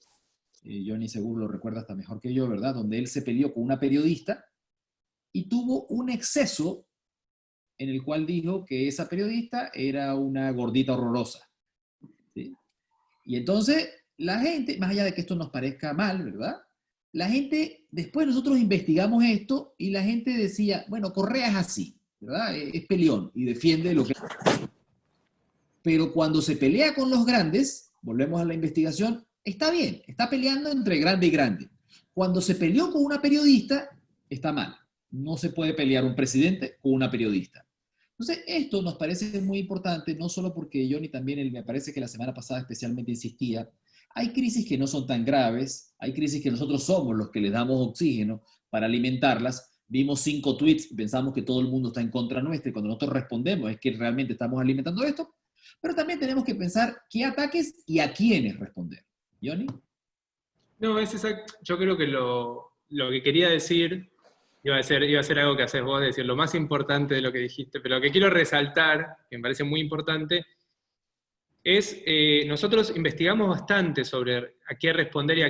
Johnny seguro lo recuerda hasta mejor que yo, ¿verdad? Donde él se peleó con una periodista y tuvo un exceso en el cual dijo que esa periodista era una gordita horrorosa, ¿sí? Y entonces la gente, más allá de que esto nos parezca mal, ¿verdad? La gente, después nosotros investigamos esto y la gente decía, bueno, Correa es así, ¿verdad? Es peleón y defiende lo que... Pero cuando se pelea con los grandes, volvemos a la investigación, está bien, está peleando entre grande y grande. Cuando se peleó con una periodista, está mal. No se puede pelear un presidente con una periodista. Entonces, esto nos parece muy importante, no solo porque Johnny también, me parece que la semana pasada especialmente insistía, hay crisis que no son tan graves, hay crisis que nosotros somos los que les damos oxígeno para alimentarlas. Vimos 5 tweets, pensamos que todo el mundo está en contra nuestra y cuando nosotros respondemos es que realmente estamos alimentando esto, pero también tenemos que pensar qué ataques y a quiénes responder. ¿Johnny? No, es exacto. Yo creo que lo que quería decir iba a ser algo que haces vos, decir lo más importante de lo que dijiste, pero lo que quiero resaltar, que me parece muy importante, es nosotros investigamos bastante sobre a qué responder y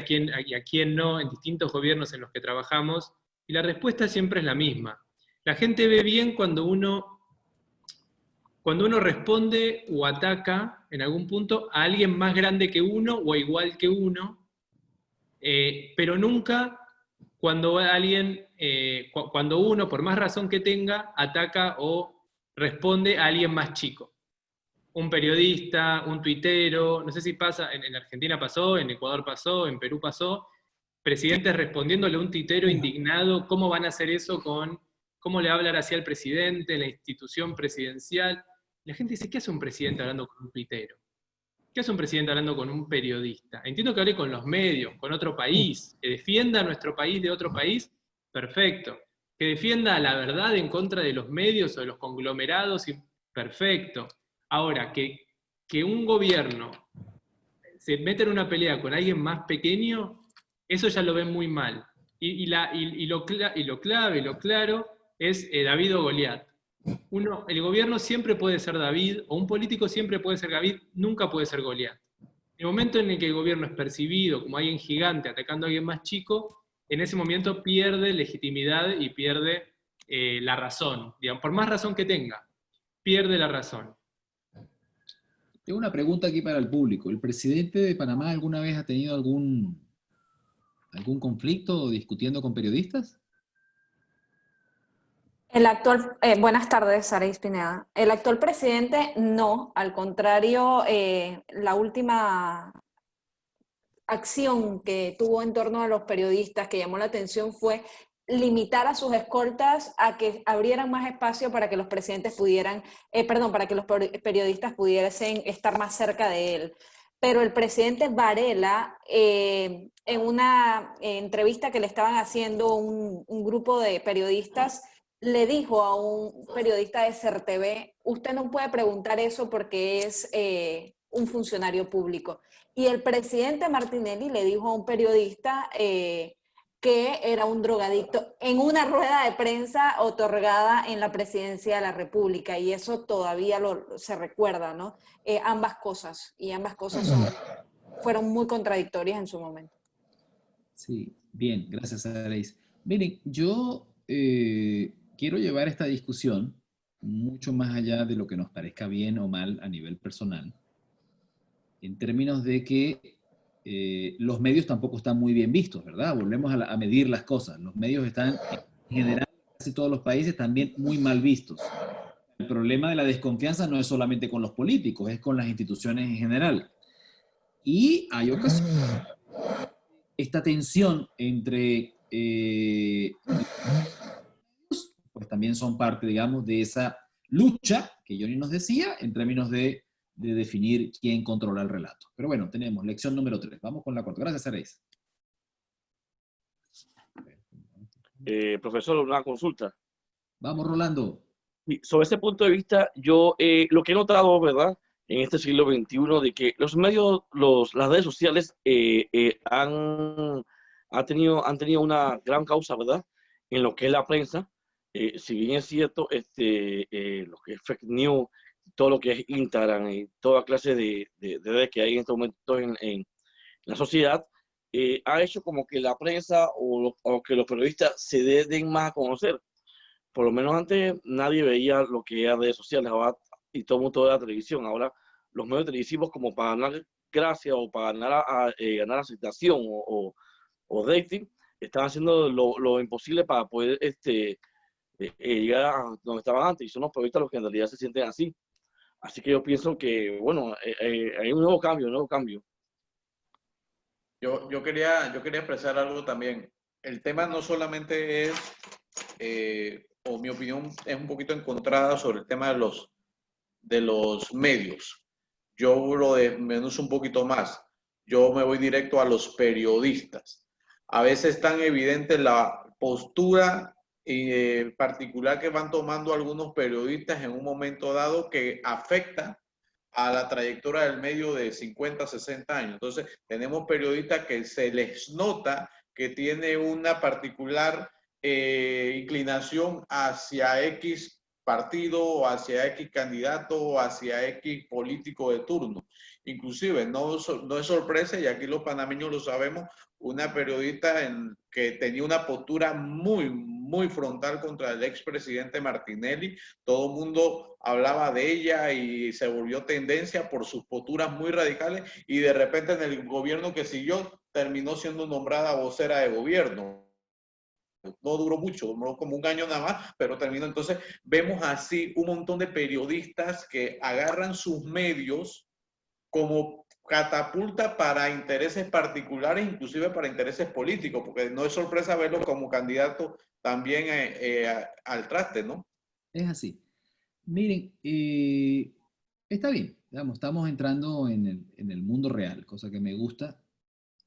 a quién no en distintos gobiernos en los que trabajamos, y la respuesta siempre es la misma. La gente ve bien cuando uno responde o ataca en algún punto a alguien más grande que uno o igual que uno, pero nunca cuando cuando uno, por más razón que tenga, ataca o responde a alguien más chico. Un periodista, un tuitero, no sé si pasa, en Argentina pasó, en Ecuador pasó, en Perú pasó, presidentes respondiéndole a un tuitero indignado, ¿cómo van a hacer eso cómo le va a hablar así al presidente, la institución presidencial? La gente dice, ¿qué hace un presidente hablando con un tuitero? ¿Qué hace un presidente hablando con un periodista? Entiendo que hable con los medios, con otro país, que defienda a nuestro país de otro país, perfecto. Que defienda la verdad en contra de los medios o de los conglomerados, perfecto. Ahora, que un gobierno se meta en una pelea con alguien más pequeño, eso ya lo ven muy mal. Y lo clave, lo claro, es David o Goliat. El gobierno siempre puede ser David, o un político siempre puede ser David, nunca puede ser Goliat. En el momento en el que el gobierno es percibido como alguien gigante atacando a alguien más chico, en ese momento pierde legitimidad y pierde la razón. Digamos, por más razón que tenga, pierde la razón. Tengo una pregunta aquí para el público. ¿El presidente de Panamá alguna vez ha tenido algún conflicto discutiendo con periodistas? Buenas tardes, Sara Pineda. El actual presidente no, al contrario, la última acción que tuvo en torno a los periodistas que llamó la atención fue limitar a sus escoltas a que abrieran más espacio para que los presidentes para que los periodistas pudiesen estar más cerca de él. Pero el presidente Varela, en una entrevista que le estaban haciendo un grupo de periodistas, le dijo a un periodista de CERTV, usted no puede preguntar eso porque es un funcionario público. Y el presidente Martinelli le dijo a un periodista que era un drogadicto en una rueda de prensa otorgada en la presidencia de la República, y eso todavía se recuerda, ¿no? Ambas cosas fueron muy contradictorias en su momento. Sí, bien, gracias, Araís. Miren, yo quiero llevar esta discusión mucho más allá de lo que nos parezca bien o mal a nivel personal, en términos de que los medios tampoco están muy bien vistos, ¿verdad? Volvemos a medir las cosas. Los medios están, en general, en casi todos los países, también muy mal vistos. El problema de la desconfianza no es solamente con los políticos, es con las instituciones en general. Y hay ocasiones, esta tensión entre pues también son parte, digamos, de esa lucha que Johnny nos decía en términos de definir quién controla el relato. Pero bueno, tenemos lección número 3. Vamos con la 4. Gracias, Areis. Profesor, una consulta. Vamos, Rolando. Y sobre ese punto de vista, yo lo que he notado, ¿verdad?, en este siglo XXI, de que los medios, las redes sociales han tenido una gran causa, ¿verdad?, en lo que es la prensa. Si bien es cierto, lo que es fake news, todo lo que es Instagram y toda clase de redes que hay en estos momentos en la sociedad, ha hecho como que la prensa o que los periodistas se den más a conocer. Por lo menos antes nadie veía lo que era redes sociales, ahora, y todo el mundo de la televisión. Ahora los medios televisivos, como para ganar gracia o para ganar aceptación o rating, están haciendo lo imposible para poder llegar a donde estaban antes, y son los periodistas los que en realidad se sienten así. Así que yo pienso que, bueno, hay un nuevo cambio. Yo quería expresar algo también. El tema no solamente es, o mi opinión es un poquito encontrada sobre el tema de los medios. Yo lo desmenuzo un poquito más. Yo me voy directo a los periodistas. A veces es tan evidente la postura particular que van tomando algunos periodistas en un momento dado que afecta a la trayectoria del medio de 50, 60 años. Entonces, tenemos periodistas que se les nota que tiene una particular inclinación hacia X partido, o hacia X candidato, o hacia X político de turno. Inclusive, no es sorpresa, y aquí los panameños lo sabemos, una periodista que tenía una postura muy frontal contra el expresidente Martinelli. Todo el mundo hablaba de ella y se volvió tendencia por sus posturas muy radicales, y de repente en el gobierno que siguió terminó siendo nombrada vocera de gobierno. No duró mucho, duró como un año nada más, pero terminó. Entonces vemos así un montón de periodistas que agarran sus medios como catapulta para intereses particulares, inclusive para intereses políticos, porque no es sorpresa verlo como candidato también al traste, ¿no? Es así. Miren, está bien, digamos, estamos entrando en el mundo real, cosa que me gusta.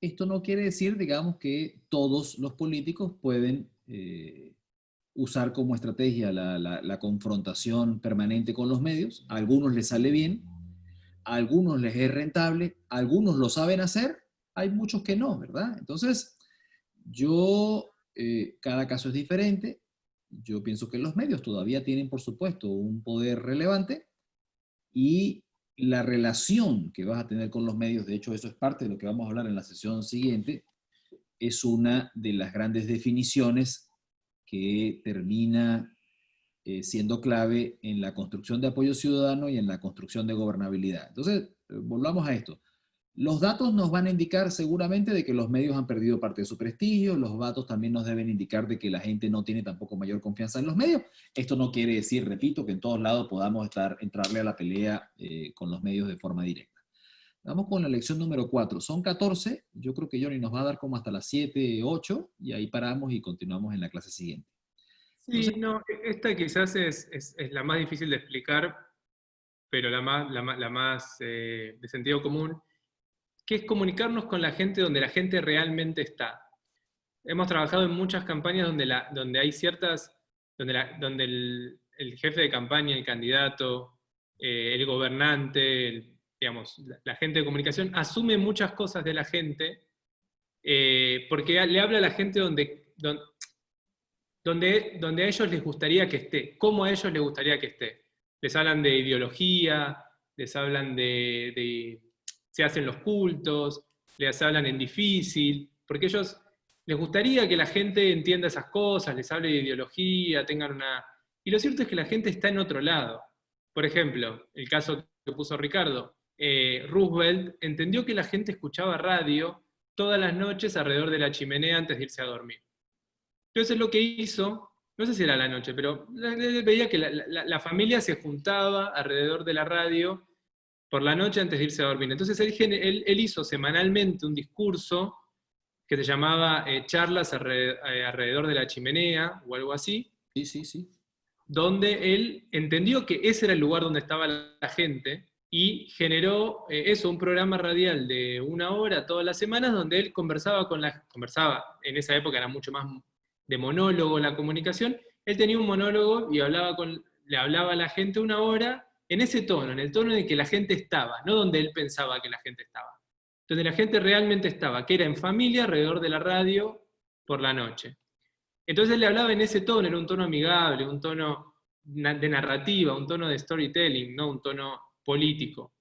Esto no quiere decir, digamos, que todos los políticos pueden usar como estrategia la confrontación permanente con los medios. A algunos les sale bien, a algunos les es rentable, a algunos lo saben hacer, hay muchos que no, ¿verdad? Entonces, cada caso es diferente. Yo pienso que los medios todavía tienen, por supuesto, un poder relevante, y la relación que vas a tener con los medios, de hecho eso es parte de lo que vamos a hablar en la sesión siguiente, es una de las grandes definiciones que termina siendo clave en la construcción de apoyo ciudadano y en la construcción de gobernabilidad. Entonces, volvamos a esto. Los datos nos van a indicar seguramente de que los medios han perdido parte de su prestigio. Los datos también nos deben indicar de que la gente no tiene tampoco mayor confianza en los medios. Esto no quiere decir, repito, que en todos lados podamos entrarle a la pelea con los medios de forma directa. Vamos con la lección número 4. Son 14. Yo creo que Johnny nos va a dar como hasta las 7, 8, y ahí paramos y continuamos en la clase siguiente. Sí, no, esta quizás es la más difícil de explicar, pero la más de sentido común, que es comunicarnos con la gente donde la gente realmente está. Hemos trabajado en muchas campañas donde hay ciertas donde el jefe de campaña, el candidato, el gobernante, digamos, la gente de comunicación, asume muchas cosas de la gente, porque le habla a la gente donde a ellos les gustaría que esté, cómo a ellos les gustaría que esté. Les hablan de ideología, les hablan se hacen los cultos, les hablan en difícil, porque ellos les gustaría que la gente entienda esas cosas, les hable de ideología, tengan una... Y lo cierto es que la gente está en otro lado. Por ejemplo, el caso que puso Ricardo, Roosevelt entendió que la gente escuchaba radio todas las noches alrededor de la chimenea antes de irse a dormir. Entonces lo que hizo, no sé si era la noche, pero veía que la familia se juntaba alrededor de la radio por la noche antes de irse a dormir. Entonces él hizo semanalmente un discurso que se llamaba Charlas alrededor de la chimenea, o algo así. Sí, sí, sí. Donde él entendió que ese era el lugar donde estaba la gente, y generó un programa radial de 1 hora todas las semanas, donde él conversaba, en esa época era mucho más de monólogo la comunicación, él tenía un monólogo y le hablaba a la gente 1 hora, en ese tono, en el tono de que la gente estaba, no donde él pensaba que la gente estaba, donde la gente realmente estaba, que era en familia alrededor de la radio por la noche. Entonces él le hablaba en ese tono, era un tono amigable, un tono de narrativa, un tono de storytelling, no un tono político.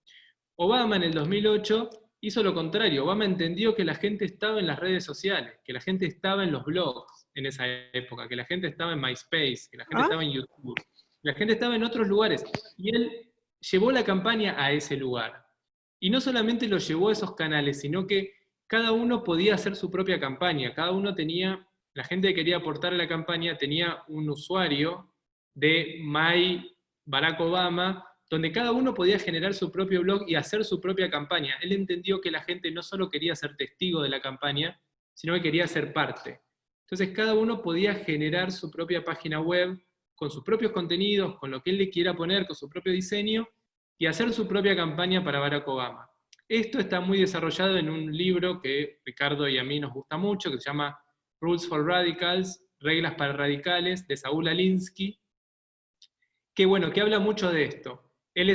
Obama en el 2008 hizo lo contrario. Obama entendió que la gente estaba en las redes sociales, que la gente estaba en los blogs en esa época, que la gente estaba en MySpace, que la gente estaba en YouTube, que la gente estaba en otros lugares. Y él llevó la campaña a ese lugar. Y no solamente lo llevó a esos canales, sino que cada uno podía hacer su propia campaña, cada uno tenía... La gente que quería aportar a la campaña tenía un usuario de My Barack Obama, donde cada uno podía generar su propio blog y hacer su propia campaña. Él entendió que la gente no solo quería ser testigo de la campaña, sino que quería ser parte. Entonces cada uno podía generar su propia página web, con sus propios contenidos, con lo que él le quiera poner, con su propio diseño, y hacer su propia campaña para Barack Obama. Esto está muy desarrollado en un libro que Ricardo y a mí nos gusta mucho, que se llama Rules for Radicals, Reglas para Radicales, de Saúl Alinsky, que habla mucho de esto. Él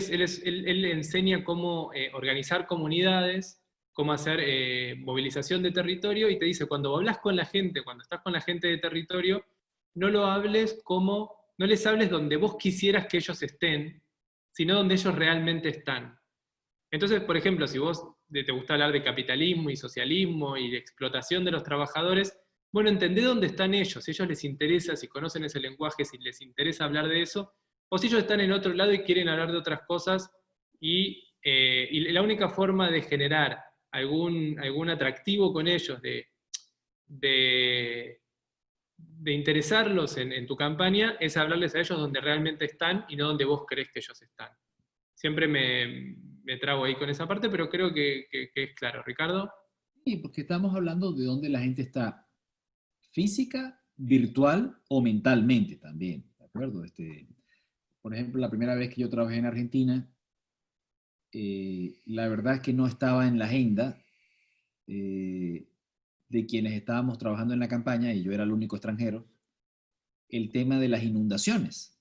enseña cómo organizar comunidades, cómo hacer movilización de territorio, y te dice, cuando hablas con la gente, cuando estás con la gente de territorio, no les hables donde vos quisieras que ellos estén, sino donde ellos realmente están. Entonces, por ejemplo, si vos te gusta hablar de capitalismo y socialismo y de explotación de los trabajadores, bueno, entendé dónde están ellos, si a ellos les interesa, si conocen ese lenguaje, si les interesa hablar de eso, o si ellos están en otro lado y quieren hablar de otras cosas, y la única forma de generar algún atractivo con ellos, de interesarlos en tu campaña, es hablarles a ellos donde realmente están y no donde vos crees que ellos están. Siempre me trago ahí con esa parte, pero creo que es claro. ¿Ricardo? Sí, porque estamos hablando de dónde la gente está física, virtual o mentalmente también, ¿de acuerdo? Por ejemplo, la primera vez que yo trabajé en Argentina, la verdad es que no estaba en la agenda de quienes estábamos trabajando en la campaña, y yo era el único extranjero, el tema de las inundaciones.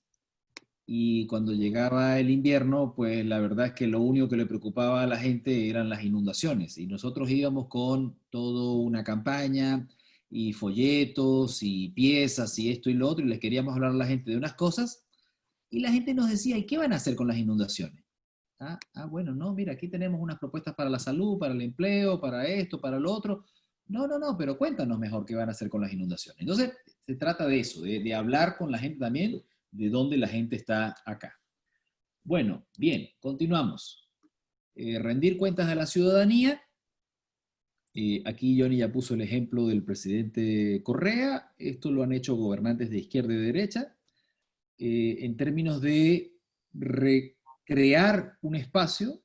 Y cuando llegaba el invierno, pues la verdad es que lo único que le preocupaba a la gente eran las inundaciones. Y nosotros íbamos con toda una campaña y folletos y piezas y esto y lo otro, y les queríamos hablar a la gente de unas cosas, y la gente nos decía, ¿y qué van a hacer con las inundaciones? Bueno, no, mira, aquí tenemos unas propuestas para la salud, para el empleo, para esto, para lo otro. No, pero cuéntanos mejor qué van a hacer con las inundaciones. Entonces, se trata de eso, de hablar con la gente también, de dónde la gente está acá. Bueno, bien, continuamos. Rendir cuentas a la ciudadanía. Aquí Johnny ya puso el ejemplo del presidente Correa. Esto lo han hecho gobernantes de izquierda y derecha. En términos de recrear un espacio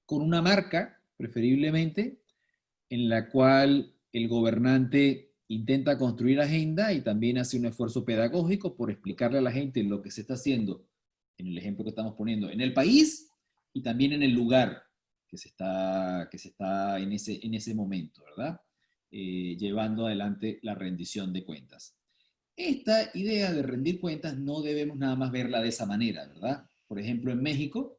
con una marca, preferiblemente, en la cual el gobernante intenta construir agenda y también hace un esfuerzo pedagógico por explicarle a la gente lo que se está haciendo, en el ejemplo que estamos poniendo, en el país y también en el lugar que se está en ese momento, ¿verdad? Llevando adelante la rendición de cuentas. esta idea de rendir cuentas no debemos nada más verla de esa manera, ¿verdad? Por ejemplo, en México,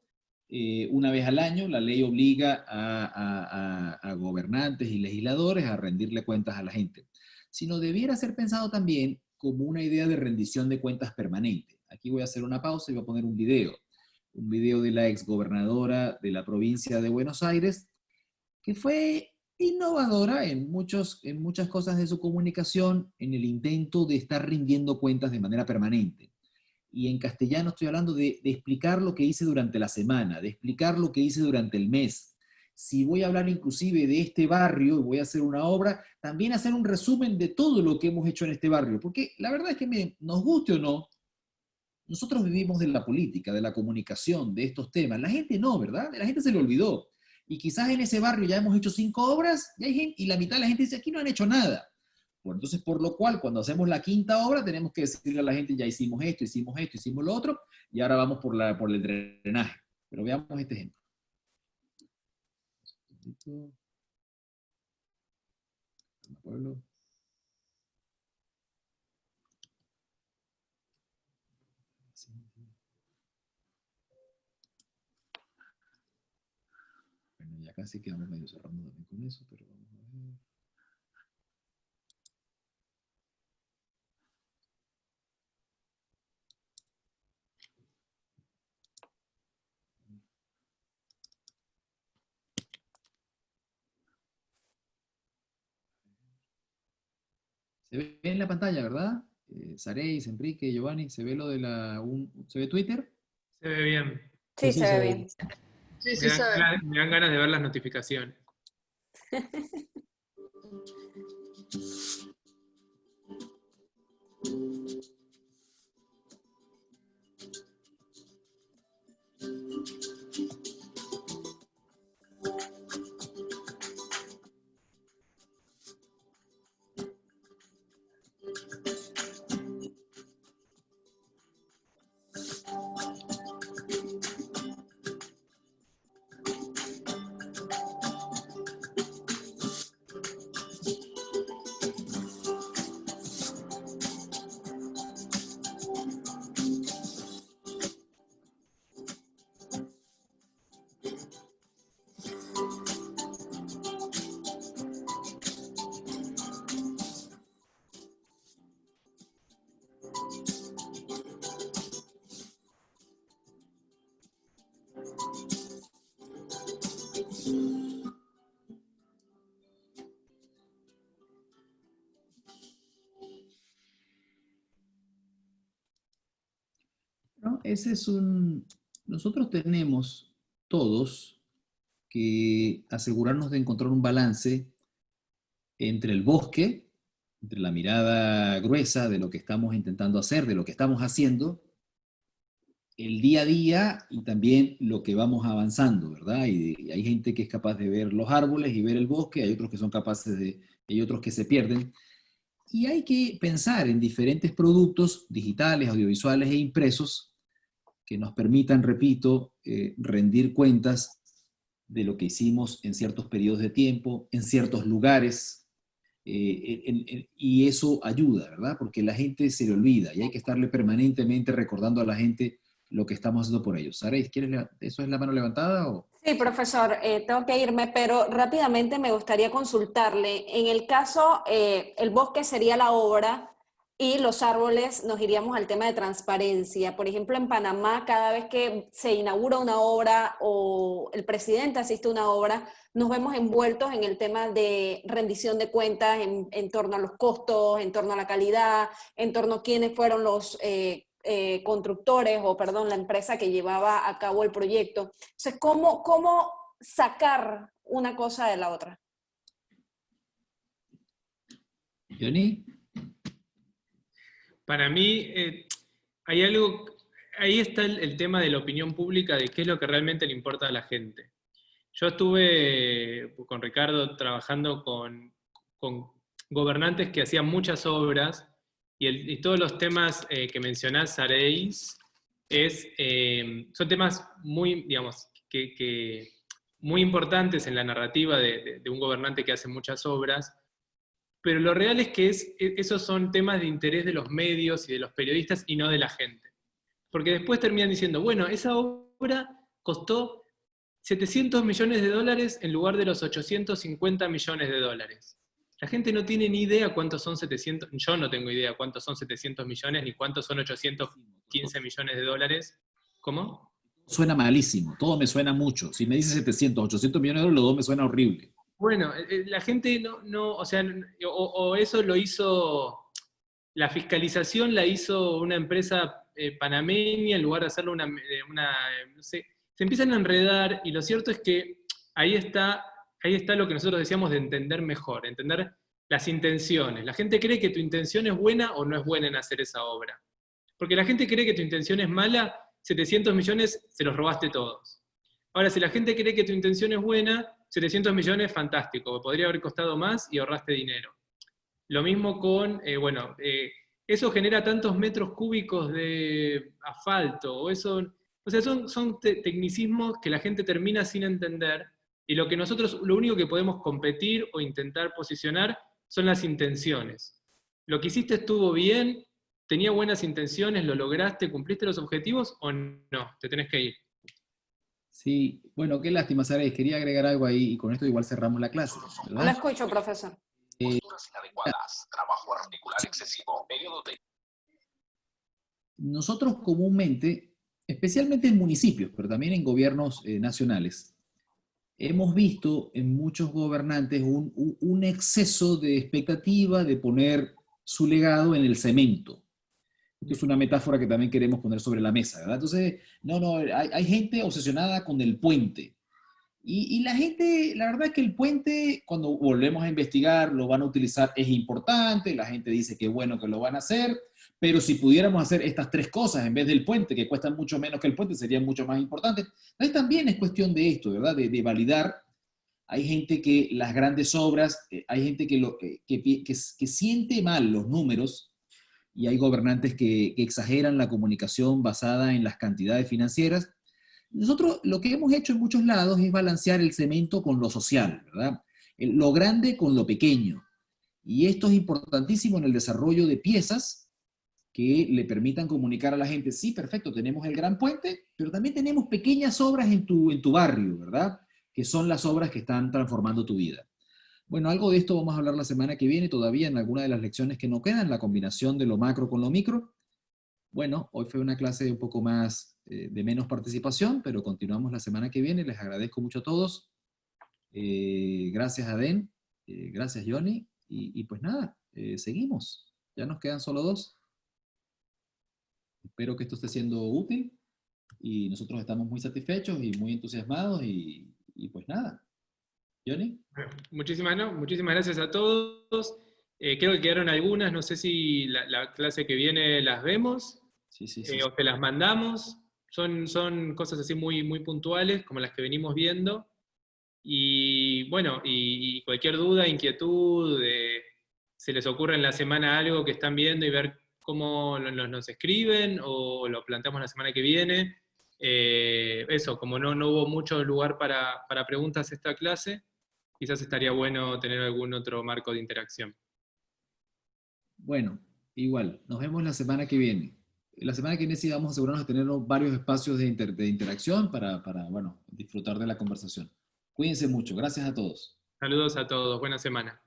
una vez al año la ley obliga a gobernantes y legisladores a rendirle cuentas a la gente, sino debiera ser pensado también como una idea de rendición de cuentas permanente. Aquí voy a hacer una pausa y voy a poner un video de la exgobernadora de la provincia de Buenos Aires, que fue innovadora en muchas cosas de su comunicación, en el intento de estar rindiendo cuentas de manera permanente. Y en castellano estoy hablando de explicar lo que hice durante la semana, de explicar lo que hice durante el mes. Si voy a hablar inclusive de este barrio y voy a hacer una obra, también hacer un resumen de todo lo que hemos hecho en este barrio. Porque la verdad es que, miren, nos guste o no, nosotros vivimos de la política, de la comunicación, de estos temas. La gente no, ¿verdad? La gente se le olvidó. Y quizás en ese barrio ya hemos hecho 5 obras y, y la mitad de la gente dice, aquí no han hecho nada. Bueno, entonces, por lo cual, cuando hacemos la 5ª obra, tenemos que decirle a la gente, ya hicimos esto, hicimos lo otro, y ahora vamos por el drenaje. Pero veamos este ejemplo. Pueblo. Bueno, ya casi quedamos medio cerrando también con eso, pero vamos a ver. Se ve en la pantalla, ¿verdad? Sareis, Enrique, Giovanni, ¿se ve lo de ¿se ve Twitter? Se ve bien. Sí, se ve bien. Sí, sí, se ve. Me dan ganas de ver las notificaciones. ¿No? Nosotros tenemos todos que asegurarnos de encontrar un balance entre el bosque, entre la mirada gruesa de lo que estamos intentando hacer, de lo que estamos haciendo, el día a día y también lo que vamos avanzando, ¿verdad? Y hay gente que es capaz de ver los árboles y ver el bosque, hay otros que son capaces hay otros que se pierden. Y hay que pensar en diferentes productos digitales, audiovisuales e impresos que nos permitan, repito, rendir cuentas de lo que hicimos en ciertos periodos de tiempo, en ciertos lugares, y eso ayuda, ¿verdad? Porque la gente se le olvida y hay que estarle permanentemente recordando a la gente lo que estamos haciendo por ellos. Sareis, ¿eso es la mano levantada o...? Sí, profesor, tengo que irme, pero rápidamente me gustaría consultarle. En el caso, el bosque sería la obra y los árboles nos iríamos al tema de transparencia. Por ejemplo, en Panamá, cada vez que se inaugura una obra o el presidente asiste a una obra, nos vemos envueltos en el tema de rendición de cuentas en torno a los costos, en torno a la calidad, en torno a quiénes fueron los constructores la empresa que llevaba a cabo el proyecto. Entonces, ¿cómo sacar una cosa de la otra? ¿Johnny? Para mí, hay algo, ahí está el tema de la opinión pública, de qué es lo que realmente le importa a la gente. Yo estuve con Ricardo trabajando con gobernantes que hacían muchas obras, y todos los temas que mencionás, Sareis, son temas muy, digamos, muy importantes en la narrativa de un gobernante que hace muchas obras, pero lo real es que esos son temas de interés de los medios y de los periodistas y no de la gente. Porque después terminan diciendo, bueno, esa obra costó 700 millones de dólares en lugar de los 850 millones de dólares. La gente no tiene ni idea cuántos son 700, yo no tengo idea cuántos son 700 millones ni cuántos son 815 millones de dólares. ¿Cómo? Suena malísimo, todo me suena mucho. Si me dices 700, 800 millones de dólares, los dos me suena horrible. Bueno, la gente o sea, o eso lo hizo, la fiscalización la hizo una empresa panameña en lugar de hacerlo no sé, se empiezan a enredar y lo cierto es que ahí está lo que nosotros decíamos de entender mejor, entender las intenciones. La gente cree que tu intención es buena o no es buena en hacer esa obra. Porque la gente cree que tu intención es mala, 700 millones se los robaste todos. Ahora, si la gente cree que tu intención es buena, 700 millones, fantástico, podría haber costado más y ahorraste dinero. Lo mismo con, eso genera tantos metros cúbicos de asfalto, o sea, son tecnicismos que la gente termina sin entender, y lo único que podemos competir o intentar posicionar son las intenciones. Lo que hiciste estuvo bien, tenía buenas intenciones, lo lograste, cumpliste los objetivos, o no, te tenés que ir. Sí, bueno, qué lástima, Saray. Quería agregar algo ahí y con esto igual cerramos la clase, ¿verdad? Lo escucho, profesor. Posturas inadecuadas, trabajo articular excesivo, periodo de... Nosotros comúnmente, especialmente en municipios, pero también en gobiernos nacionales, hemos visto en muchos gobernantes un exceso de expectativa de poner su legado en el cemento. Esto es una metáfora que también queremos poner sobre la mesa, ¿verdad? Entonces, hay gente obsesionada con el puente. Y la gente, la verdad es que el puente, cuando volvemos a investigar, lo van a utilizar, es importante, la gente dice que bueno que lo van a hacer, pero si pudiéramos hacer estas tres cosas en vez del puente, que cuestan mucho menos que el puente, serían mucho más importantes. Entonces también es cuestión de esto, ¿verdad? De validar. Hay gente que las grandes obras, hay gente que siente mal los números, y hay gobernantes que exageran la comunicación basada en las cantidades financieras. Nosotros lo que hemos hecho en muchos lados es balancear el cemento con lo social, ¿verdad? Lo grande con lo pequeño. Y esto es importantísimo en el desarrollo de piezas que le permitan comunicar a la gente, sí, perfecto, tenemos el gran puente, pero también tenemos pequeñas obras en tu barrio, ¿verdad? Que son las obras que están transformando tu vida. Bueno, algo de esto vamos a hablar la semana que viene, todavía en alguna de las lecciones que nos quedan, la combinación de lo macro con lo micro. Bueno, hoy fue una clase un poco más de menos participación, pero continuamos la semana que viene. Les agradezco mucho a todos. Gracias a Den, gracias Johnny, y pues nada, seguimos. Ya nos quedan solo 2. Espero que esto esté siendo útil y nosotros estamos muy satisfechos y muy entusiasmados y pues nada. Johnny. Muchísimas gracias a todos. Creo que quedaron algunas, no sé si la clase que viene las vemos, Sí. o te las mandamos. Son cosas así muy, muy puntuales, como las que venimos viendo. Y bueno, y cualquier duda, inquietud, se les ocurre en la semana algo que están viendo y ver cómo nos escriben, o lo planteamos la semana que viene. Eso, como no hubo mucho lugar para preguntas esta clase, quizás estaría bueno tener algún otro marco de interacción. Bueno, igual, nos vemos la semana que viene. La semana que viene sí vamos a asegurarnos de tener varios espacios de interacción para, bueno, disfrutar de la conversación. Cuídense mucho. Gracias a todos. Saludos a todos. Buena semana.